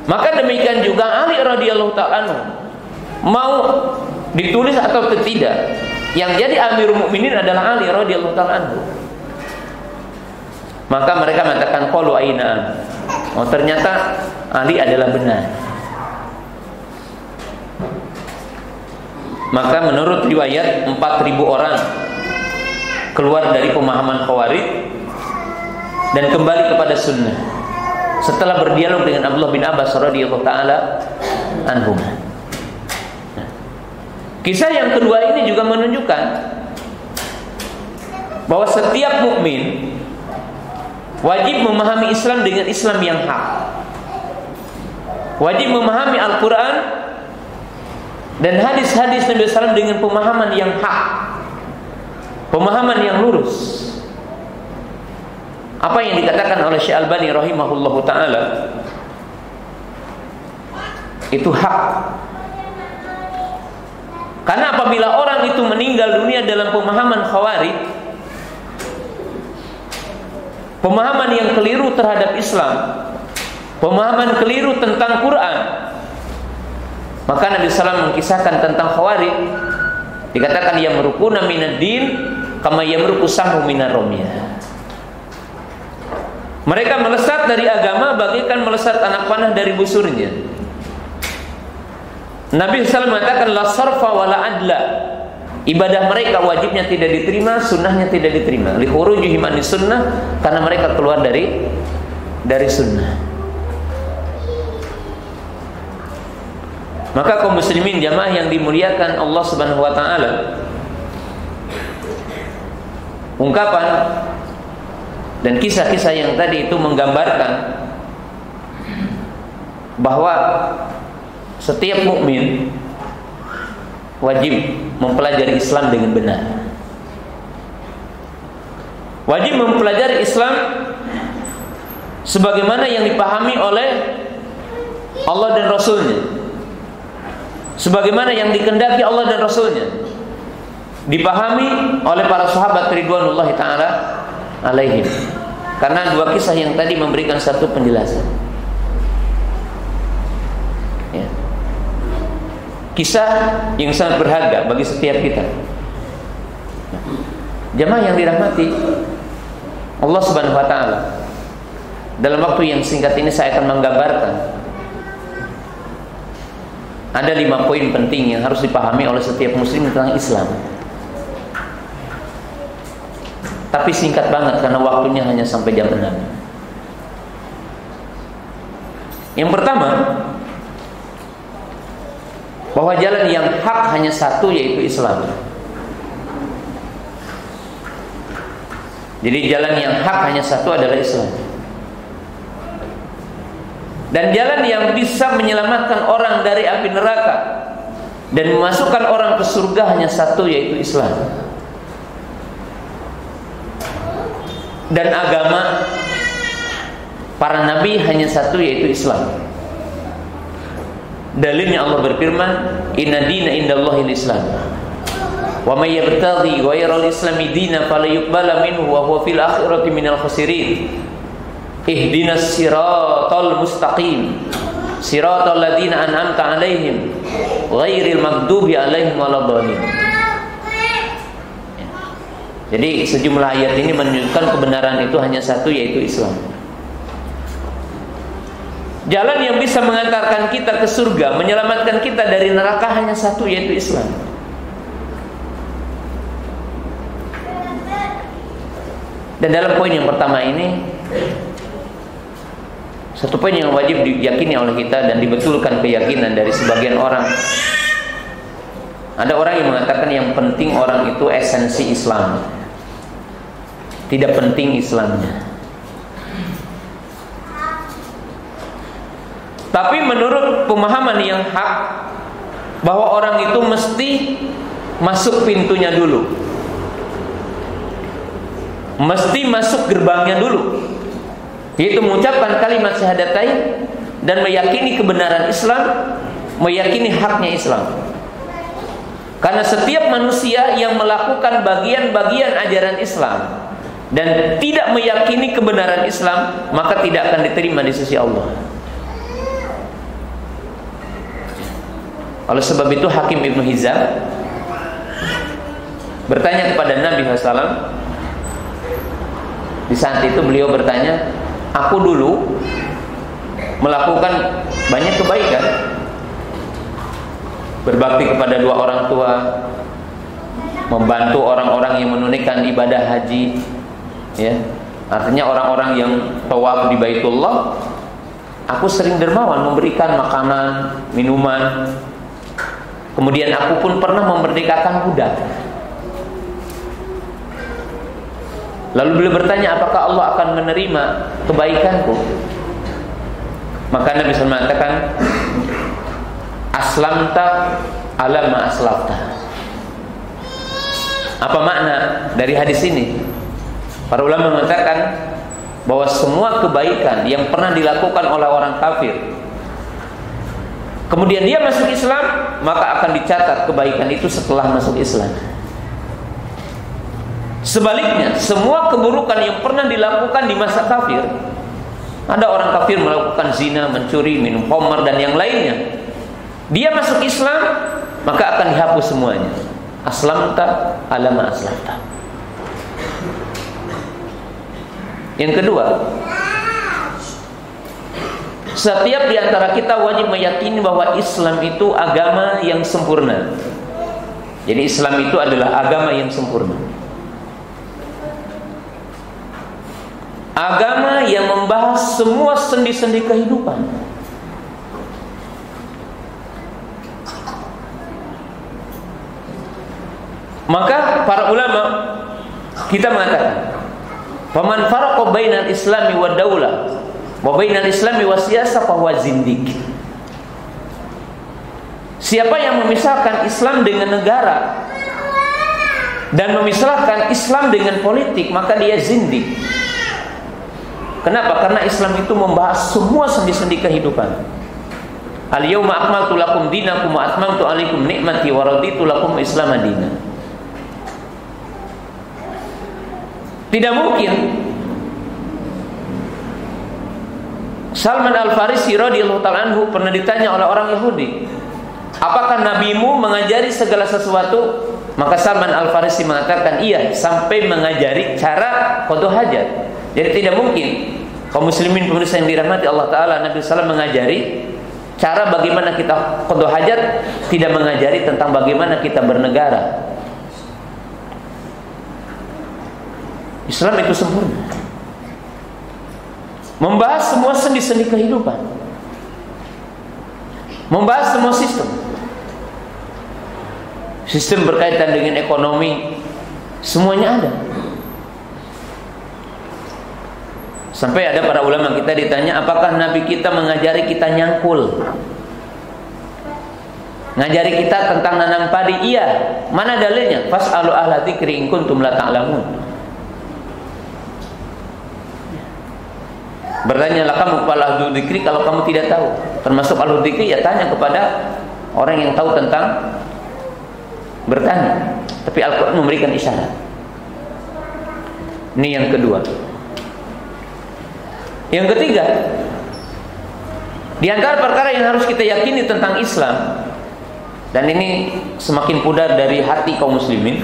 Maka demikian juga Ali radhiyallahu ta'ala anhu, mau ditulis atau tidak, yang jadi Amirul Mukminin adalah Ali radhiyallahu ta'ala anhu. Maka mereka mengatakan qalu aina. Oh, ternyata Ali adalah benar. Maka menurut riwayat 4.000 orang keluar dari pemahaman Khawarij dan kembali kepada sunnah setelah berdialog dengan Abdullah bin Abbas radhiyallahu taala anhu. Kisah yang kedua ini juga menunjukkan bahwa setiap mukmin wajib memahami Islam dengan Islam yang hak. Wajib memahami Al-Quran dan hadis-hadis Nabi SAW dengan pemahaman yang hak, pemahaman yang lurus. Apa yang dikatakan oleh Syekh Albani rahimahullahu ta'ala itu hak. Karena apabila orang itu meninggal dunia dalam pemahaman Khawarij, pemahaman yang keliru terhadap Islam, pemahaman keliru tentang Quran, maka Nabi SAW mengkisahkan tentang Khawarij, dikatakan yamrukuna minad din kama yamruku samu minar ramyah. Mereka melesat dari agama bagaikan melesat anak panah dari busurnya. Nabi SAW mengatakan la sarfa wa la adla. Ibadah mereka wajibnya tidak diterima, sunnahnya tidak diterima. Li khurujihim anis sunnah, karena mereka keluar dari sunnah. Maka kaum muslimin jamaah yang dimuliakan Allah Subhanahu wa taala, ungkapan dan kisah-kisah yang tadi itu menggambarkan bahwa setiap mukmin wajib mempelajari Islam dengan benar. Wajib mempelajari Islam sebagaimana yang dipahami oleh Allah dan Rasulnya, sebagaimana yang dikehendaki Allah dan Rasulnya, dipahami oleh para sahabat ridwanullahi ta'ala alaihim. Karena dua kisah yang tadi memberikan satu penjelasan ya. Kisah yang sangat berharga bagi setiap kita. Jamaah yang dirahmati Allah Subhanahu wa ta'ala, dalam waktu yang singkat ini saya akan menggambarkan ada 5 poin penting yang harus dipahami oleh setiap muslim tentang Islam. Tapi singkat banget karena waktunya hanya sampai jam 6. Yang pertama, bahwa jalan yang hak hanya satu, yaitu Islam. Jadi jalan yang hak hanya satu adalah Islam. Dan jalan yang bisa menyelamatkan orang dari api neraka dan memasukkan orang ke surga hanya satu, yaitu Islam. Dan agama para nabi hanya satu, yaitu Islam. Dalilnya Allah berfirman, "Inna dina indallahil Islam. Wa may yabtaghi ghairal islami dinan fala yuqbala minhu wa huwa fil akhirati minal khasirin. Ihdinas siratal mustaqim. Siratal ladzina an'amta 'alaihim ghairil maghdubi 'alaihim waladdallin." Jadi sejumlah ayat ini menunjukkan kebenaran itu hanya satu, yaitu Islam. Jalan yang bisa mengantarkan kita ke surga, menyelamatkan kita dari neraka hanya satu, yaitu Islam. Dan dalam poin yang pertama ini, satu poin yang wajib diyakini oleh kita dan dibetulkan keyakinan dari sebagian orang. Ada orang yang mengatakan yang penting orang itu esensi Islam, tidak penting Islamnya. Tapi menurut pemahaman yang hak, bahwa orang itu mesti masuk pintunya dulu, mesti masuk gerbangnya dulu, yaitu mengucapkan kalimat syahadatain dan meyakini kebenaran Islam, meyakini haknya Islam. Karena setiap manusia yang melakukan bagian-bagian ajaran Islam dan tidak meyakini kebenaran Islam, maka tidak akan diterima di sisi Allah. Oleh sebab itu Hakim Ibnu Hizam bertanya kepada Nabi SAW. Di saat itu beliau bertanya, aku dulu melakukan banyak kebaikan, berbakti kepada 2 orang tua, membantu orang-orang yang menunaikan ibadah haji, ya, artinya orang-orang yang tawaf di Baitullah. Aku sering dermawan, memberikan makanan, minuman. Kemudian aku pun pernah memerdekakan budak. Lalu beliau bertanya, apakah Allah akan menerima kebaikanku? Maka Nabi SAW mengatakan, aslamta ala ma aslafta. Apa makna dari hadis ini? Para ulama mengatakan bahwa semua kebaikan yang pernah dilakukan oleh orang kafir, kemudian dia masuk Islam, maka akan dicatat kebaikan itu setelah masuk Islam. Sebaliknya, semua keburukan yang pernah dilakukan di masa kafir, ada orang kafir melakukan zina, mencuri, minum khamar dan yang lainnya, dia masuk Islam, maka akan dihapus semuanya. Aslamta ala ma aslafta. Yang kedua, setiap di antara kita wajib meyakini bahwa Islam itu agama yang sempurna. Jadi Islam itu adalah agama yang sempurna. Agama yang membahas semua sendi-sendi kehidupan. Maka para ulama kita mengatakan, faman faraqa bainal islami wad daulah wa bainal islami wasiyasa fahuwa zindik. Siapa yang memisahkan Islam dengan negara dan memisahkan Islam dengan politik, maka dia zindik. Kenapa? Karena Islam itu membahas semua sendi-sendi kehidupan. Al-yawma akmaltu lakum dinakum wa atmamtu alaikum ni'mati wa raditu lakum Islam madina. Tidak mungkin Salman Al-Farisi radhiyallahu ta'ala anhu pernah ditanya oleh orang Yahudi, apakah nabimu mengajari segala sesuatu? Maka Salman Al-Farisi mengatakan, iya, sampai mengajari cara qada hajat. Jadi tidak mungkin kaum muslimin pemirsa yang dirahmati Allah Ta'ala, Nabi SAW mengajari cara bagaimana kita qada hajat, tidak mengajari tentang bagaimana kita bernegara. Islam itu sempurna, membahas semua sendi-sendi kehidupan, membahas semua sistem berkaitan dengan ekonomi, semuanya ada. Sampai ada para ulama kita ditanya, apakah Nabi kita mengajari kita nyangkul, ngajari kita tentang nanam padi? Iya. Mana dalilnya? Fas'alu ahla dzikri in kuntum la ta'lamun. Bertanyalah kamu kepada ahlu dzikri kalau kamu tidak tahu. Termasuk ahlu dzikri, ya tanya kepada orang yang tahu tentang bertanya. Tapi Al-Quran memberikan isyarat. Ini yang kedua. Yang ketiga, di antara perkara yang harus kita yakini tentang Islam, dan ini semakin pudar dari hati kaum muslimin,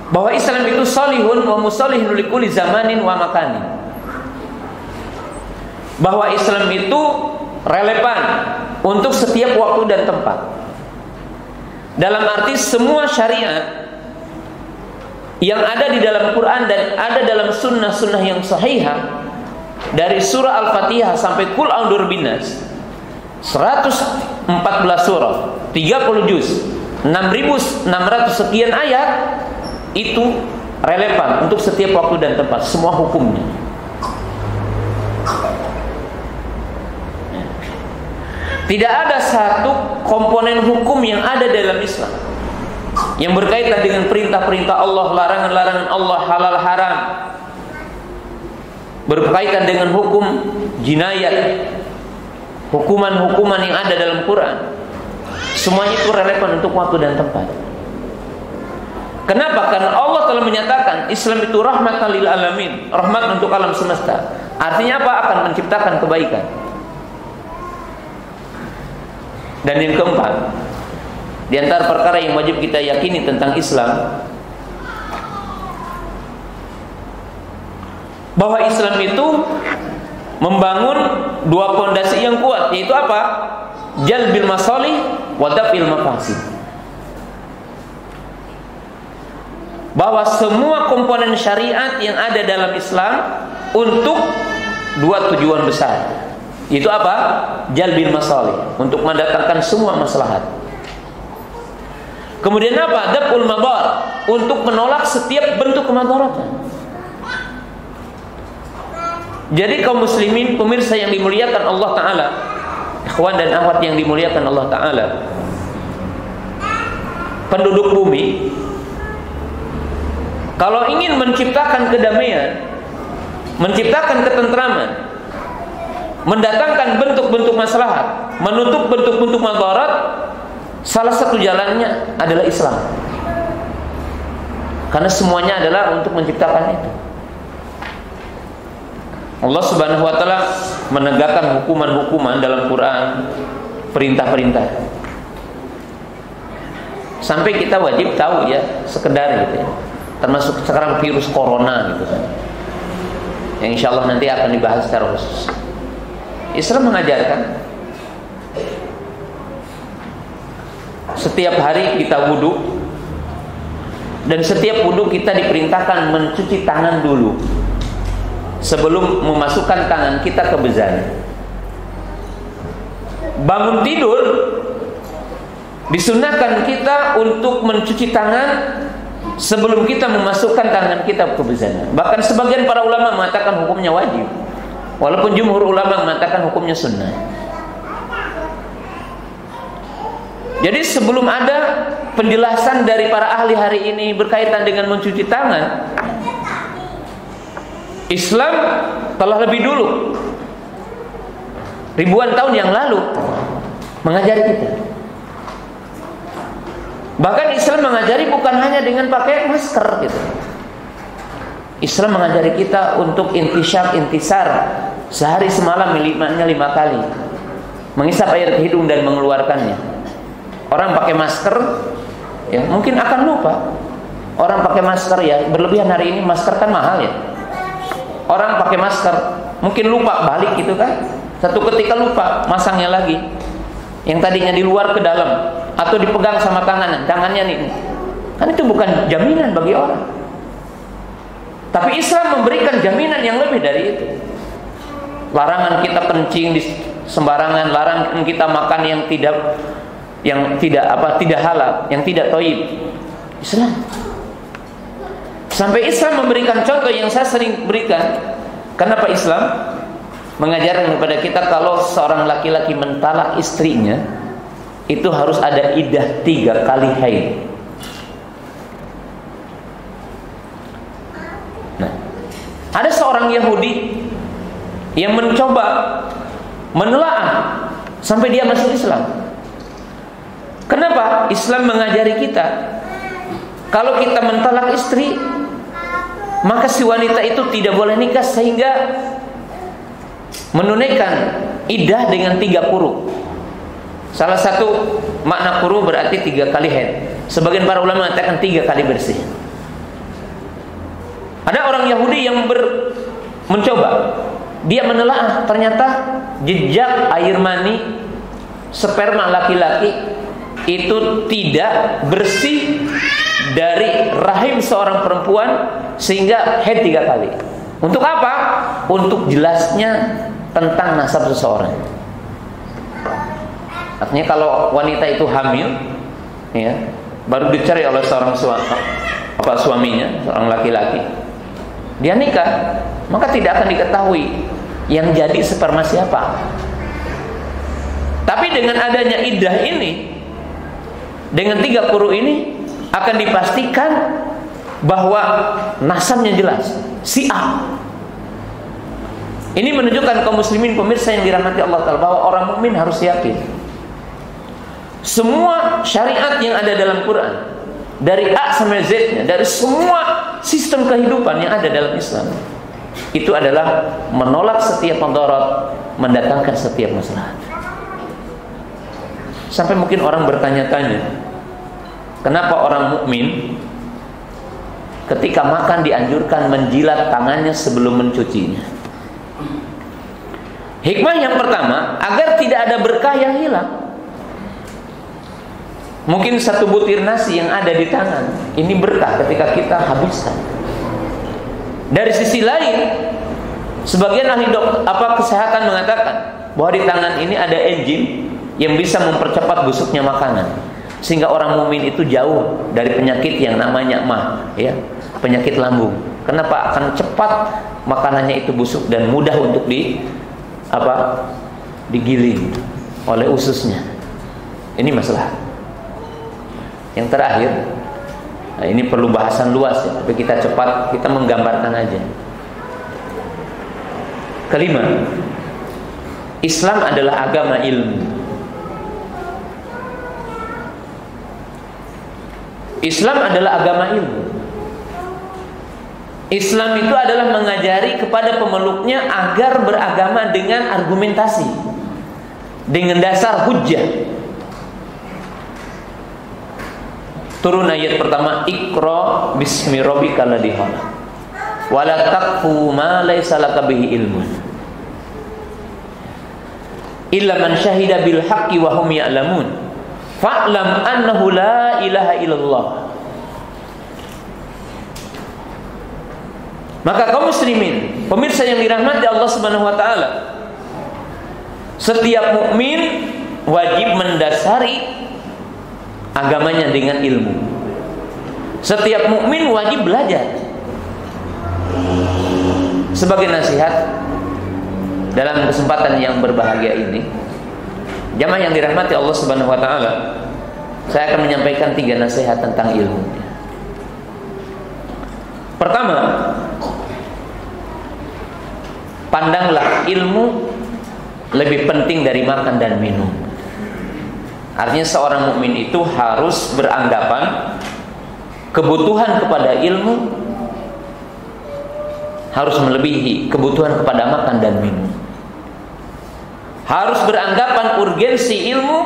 bahwa Islam itu salihun wa musalihun likulli zamanin wa makanin. Bahwa Islam itu relevan untuk setiap waktu dan tempat. Dalam arti semua syariat yang ada di dalam Quran dan ada dalam sunnah-sunnah yang sahihah, dari surah Al-Fatihah sampai Qul a'udzu birabbinas, 114 surah, 30 juz, 6.600 sekian ayat, itu relevan untuk setiap waktu dan tempat, semua hukumnya. Tidak ada satu komponen hukum yang ada dalam Islam yang berkaitan dengan perintah-perintah Allah, larangan-larangan Allah, halal haram, berkaitan dengan hukum jinayat, hukuman-hukuman yang ada dalam Quran. Semuanya itu relevan untuk waktu dan tempat. Kenapa? Karena Allah telah menyatakan Islam itu rahmatan lil alamin, rahmat untuk alam semesta. Artinya apa? Akan menciptakan kebaikan. Dan yang keempat, di antara perkara yang wajib kita yakini tentang Islam, bahwa Islam itu membangun dua pondasi yang kuat, yaitu apa? Jalbil masalih wa daf'il mafasid. Bahwa semua komponen syariat yang ada dalam Islam untuk dua tujuan besar. Itu apa? Jalbil masalih, untuk mendatangkan semua maslahat. Kemudian apa? Daf'ul madar, untuk menolak setiap bentuk kemadharatan. Jadi kaum muslimin, pemirsa yang dimuliakan Allah Ta'ala, ikhwan dan akhwat yang dimuliakan Allah Ta'ala, penduduk bumi, kalau ingin menciptakan kedamaian, menciptakan ketentraman, mendatangkan bentuk-bentuk maslahat, menutup bentuk-bentuk madarat, salah satu jalannya adalah Islam. Karena semuanya adalah untuk menciptakan itu. Allah Subhanahu wa taala menegakkan hukuman-hukuman dalam Quran, perintah-perintah. Sampai kita wajib tahu ya, sekedar gitu ya. Termasuk sekarang virus corona gitu kan. Yang insyaallah nanti akan dibahas secara khusus. Islam mengajarkan setiap hari kita wudu, dan setiap wudu kita diperintahkan mencuci tangan dulu sebelum memasukkan tangan kita ke bezana. Bangun tidur disunahkan kita untuk mencuci tangan sebelum kita memasukkan tangan kita ke bezana. Bahkan sebagian para ulama mengatakan hukumnya wajib, walaupun jumhur ulama mengatakan hukumnya sunnah. Jadi sebelum ada penjelasan dari para ahli hari ini berkaitan dengan mencuci tangan, Islam telah lebih dulu, ribuan tahun yang lalu, mengajari kita. Bahkan Islam mengajari bukan hanya dengan pakai masker gitu. Islam mengajari kita untuk intisar sehari semalam minimalnya 5 kali, menghisap air ke hidung dan mengeluarkannya. Orang pakai masker ya mungkin akan lupa. Orang pakai masker ya berlebihan, hari ini masker kan mahal ya. Orang pakai masker mungkin lupa balik gitu kan, satu ketika lupa masangnya lagi. Yang tadinya di luar ke dalam, atau dipegang sama tangannya nih. Kan itu bukan jaminan bagi orang. Tapi Islam memberikan jaminan yang lebih dari itu. Larangan kita kencing di sembarangan, larangan kita makan yang tidak halal, yang tidak thayyib. Islam. Sampai Islam memberikan contoh yang saya sering berikan. Kenapa Islam mengajarkan kepada kita kalau seorang laki-laki mentalak istrinya itu harus ada iddah 3 kali haid. Nah, ada seorang Yahudi yang mencoba menelaah sampai dia masuk Islam. Kenapa? Islam mengajari kita kalau kita mentalak istri, maka si wanita itu tidak boleh nikah sehingga menunaikan iddah dengan 3 quru. Salah satu makna quru berarti 3 kali haid. Sebagian para ulama mengatakan 3 kali bersih. Ada orang Yahudi yang mencoba, dia menelaah, ternyata jejak air mani sperma laki-laki itu tidak bersih dari rahim seorang perempuan sehingga haid 3 kali. Untuk apa? Untuk jelasnya tentang nasab seseorang. Artinya kalau wanita itu hamil, ya, baru dicari oleh seorang suaminya, seorang laki-laki, dia nikah, maka tidak akan diketahui yang jadi sperma siapa. Tapi dengan adanya iddah ini, dengan 3 quru ini, akan dipastikan bahwa nasabnya jelas, si A. Ini menunjukkan kaum muslimin pemirsa yang dirahmati Allah Ta'ala bahwa orang mukmin harus yakin semua syariat yang ada dalam Quran, dari A sampai Z-nya, dari semua sistem kehidupan yang ada dalam Islam, itu adalah menolak setiap mudarat, mendatangkan setiap maslahat. Sampai mungkin orang bertanya-tanya, kenapa orang mukmin ketika makan dianjurkan menjilat tangannya sebelum mencucinya? Hikmah yang pertama, agar tidak ada berkah yang hilang. Mungkin 1 butir nasi yang ada di tangan, ini berkah ketika kita habiskan. Dari sisi lain, sebagian ahli kesehatan mengatakan bahwa di tangan ini ada enzim yang bisa mempercepat busuknya makanan, sehingga orang mukmin itu jauh dari penyakit yang namanya mah, ya, penyakit lambung. Kenapa? Akan cepat makanannya itu busuk dan mudah untuk digiling oleh ususnya. Ini masalah. Yang terakhir, nah ini perlu bahasan luas ya, tapi kita menggambarkan aja. Kelima, Islam adalah agama ilmu. Islam adalah agama ilmu. Islam itu adalah mengajari kepada pemeluknya agar beragama dengan argumentasi, dengan dasar hujjah. Turun ayat pertama, Iqra bismi rabbikal ladzi khalaq wa la taqfu ma laysa laka bihi ilmun illa man syahida bil haqqi wa hum ya'lamun fa'lam annahu la ilaha illallah. Maka kaum muslimin, pemirsa yang dirahmati Allah Subhanahu wa taala, setiap mukmin wajib mendasari agamanya dengan ilmu. Setiap mukmin wajib belajar. Sebagai nasihat dalam kesempatan yang berbahagia ini, jamaah yang dirahmati Allah Subhanahu wa taala, saya akan menyampaikan 3 nasihat tentang ilmu. Pertama, pandanglah ilmu lebih penting dari makan dan minum. Artinya seorang mukmin itu harus beranggapan kebutuhan kepada ilmu harus melebihi kebutuhan kepada makan dan minum. Harus beranggapan urgensi ilmu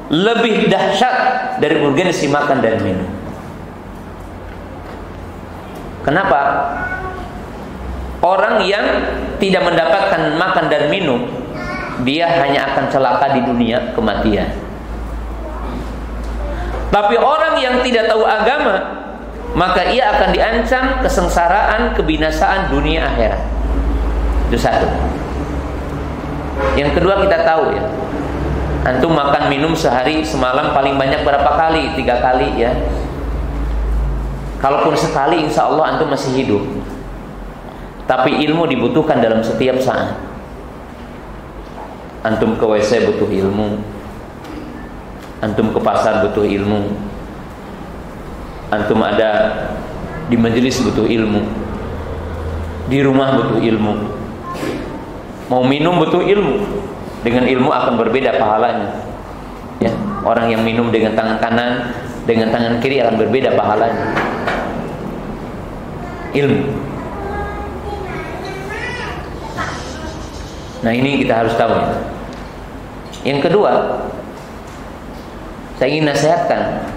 lebih dahsyat dari urgensi makan dan minum. Kenapa? Orang yang tidak mendapatkan makan dan minum dia hanya akan celaka di dunia, kematian. Tapi orang yang tidak tahu agama, maka ia akan diancam kesengsaraan, kebinasaan dunia akhirat. Itu satu. Yang kedua, kita tahu ya, antum makan minum sehari semalam paling banyak berapa kali? 3 kali ya. Kalaupun sekali, insya Allah antum masih hidup. Tapi ilmu dibutuhkan dalam setiap saat. Antum ke WC butuh ilmu, antum ke pasar butuh ilmu, antum ada di majelis butuh ilmu, di rumah butuh ilmu, mau minum butuh ilmu. Dengan ilmu akan berbeda pahalanya ya. Orang yang minum dengan tangan kanan, dengan tangan kiri akan berbeda pahalanya. Ilmu. Nah, ini kita harus tahu ya. Yang kedua, saya ingin nasihatkan,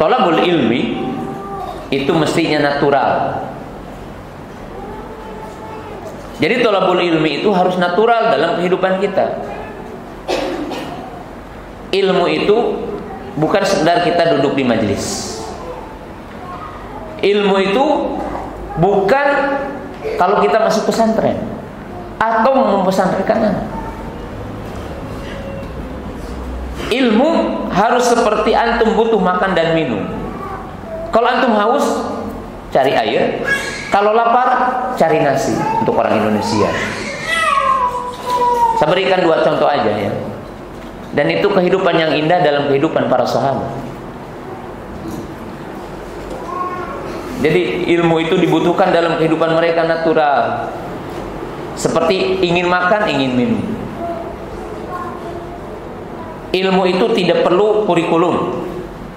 thalabul ilmi itu mestinya natural. Jadi thalabul ilmi itu harus natural dalam kehidupan kita. Ilmu itu bukan sekedar kita duduk di majelis. Ilmu itu bukan kalau kita masuk pesantren atau mempesantrenkan anak. Ilmu harus seperti antum butuh makan dan minum. Kalau antum haus, cari air. Kalau lapar, cari nasi. Untuk orang Indonesia. Saya berikan 2 contoh aja ya. Dan itu kehidupan yang indah dalam kehidupan para sahabat. Jadi ilmu itu dibutuhkan dalam kehidupan mereka natural. Seperti ingin makan, ingin minum. Ilmu itu tidak perlu kurikulum.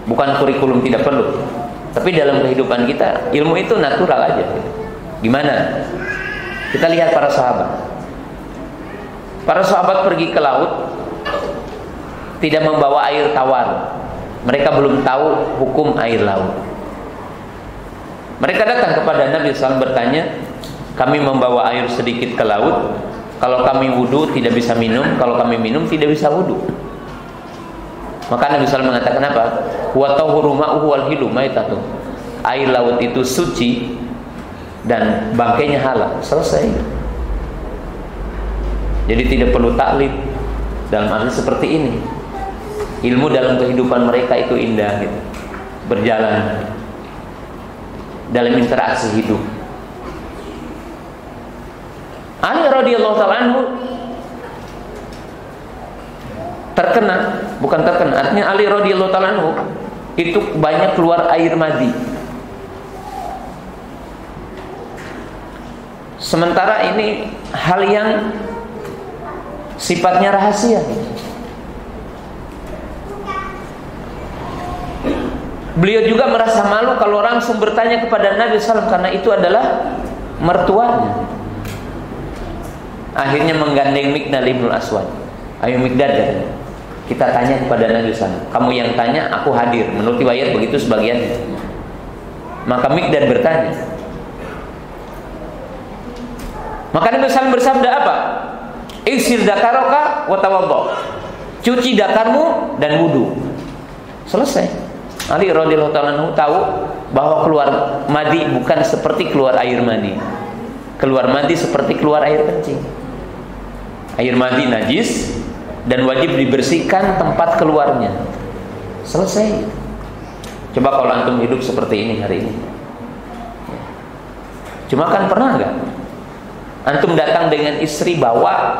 Bukan kurikulum tidak perlu, tapi dalam kehidupan kita ilmu itu natural aja. Gimana? Kita lihat para sahabat. Para sahabat pergi ke laut, tidak membawa air tawar. Mereka belum tahu hukum air laut. Mereka datang kepada Nabi SAW bertanya, kami membawa air sedikit ke laut, kalau kami wudu tidak bisa minum, kalau kami minum tidak bisa wudu. Maka Nabi SAW mengatakan apa? Wa tahuru ma'uhu wal hilu maitatu. Air laut itu suci dan bangkainya halal. Selesai. Jadi tidak perlu taklid dalam arti seperti ini. Ilmu dalam kehidupan mereka itu indah gitu. Berjalan dalam interaksi hidup. Ali radhiyallahu ta'ala anhu terkena, bukan terkena, artinya Ali radhiyallahu ta'ala anhu itu banyak keluar air madi. Sementara ini hal yang sifatnya rahasia. Beliau juga merasa malu kalau langsung bertanya kepada Nabi SAW karena itu adalah mertuanya. Akhirnya menggandeng Mikdad bin Aswad. Ayo Mikdad, kita tanya kepada Nabi SAW. Kamu yang tanya, aku hadir. Menurut riwayat begitu sebagiannya. Maka Mikdad bertanya. Maka Nabi SAW bersabda apa? Ighsil dakaroka wa tawaddo. Cuci dakarmu dan wudu. Selesai. Ali radhiyallahu ta'ala anhu tahu bahwa keluar madi bukan seperti keluar air madi. Keluar madi seperti keluar air kencing. Air madi najis dan wajib dibersihkan tempat keluarnya. Selesai. Coba kalau antum hidup seperti ini hari ini. Cuma kan pernah nggak? Antum datang dengan istri, bawa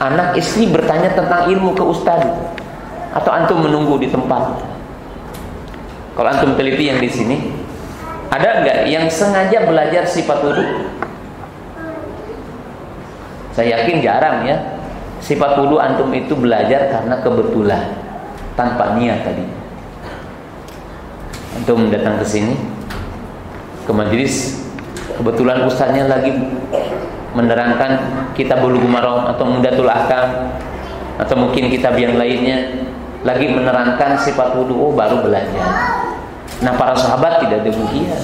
anak istri bertanya tentang ilmu ke ustaz, atau antum menunggu di tempat? Kalau antum teliti yang di sini, ada nggak yang sengaja belajar sifat wudu? Saya yakin jarang ya. Sifat wudu antum itu belajar karena kebetulan, tanpa niat tadi. Antum datang ke sini, ke majelis, kebetulan ustaznya lagi menerangkan kitab Bulughul Maram atau Umdatul Ahkam, atau mungkin kitab yang lainnya, lagi menerangkan sifat wudu, oh baru belajar. Nah para sahabat tidak demikian.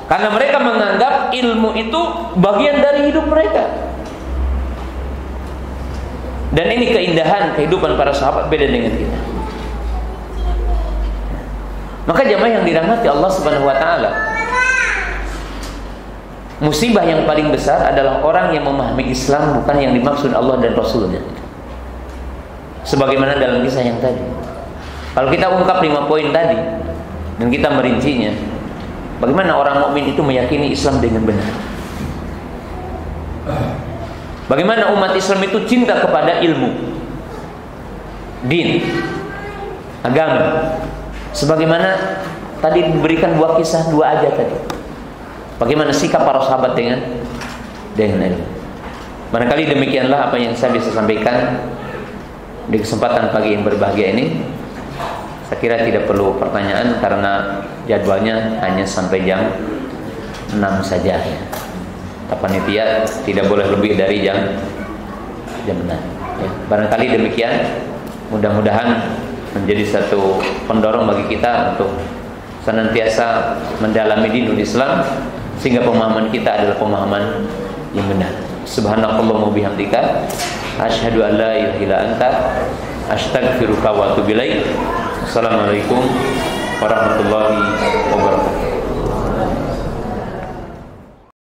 Karena mereka menganggap ilmu itu bagian dari hidup mereka. Dan ini keindahan kehidupan para sahabat beda dengan kita. Maka jamaah yang dirahmati Allah Subhanahu wa taala, musibah yang paling besar adalah orang yang memahami Islam bukan yang dimaksud Allah dan Rasulnya. Sebagaimana dalam kisah yang tadi. Kalau kita ungkap 5 poin tadi dan kita merincinya, bagaimana orang mukmin itu meyakini Islam dengan benar? Bagaimana umat Islam itu cinta kepada ilmu, din, agama? Sebagaimana tadi diberikan 2 kisah, 2 aja tadi. Bagaimana sikap para sahabat dengan ilmu? Barangkali demikianlah apa yang saya bisa sampaikan di kesempatan pagi yang berbahagia ini. Saya kira tidak perlu pertanyaan karena jadwalnya hanya sampai jam 6 saja ya. Panitia tidak boleh lebih dari jam 6 ya. Barangkali demikian. Mudah-mudahan menjadi satu pendorong bagi kita untuk senantiasa mendalami dinul Islam sehingga pemahaman kita adalah pemahaman yang benar. Subhanakallahumma bihamdika asyhadu an la ilaha illa anta astaghfiruka wa atubu ilaik. Assalamualaikum warahmatullahi wabarakatuh.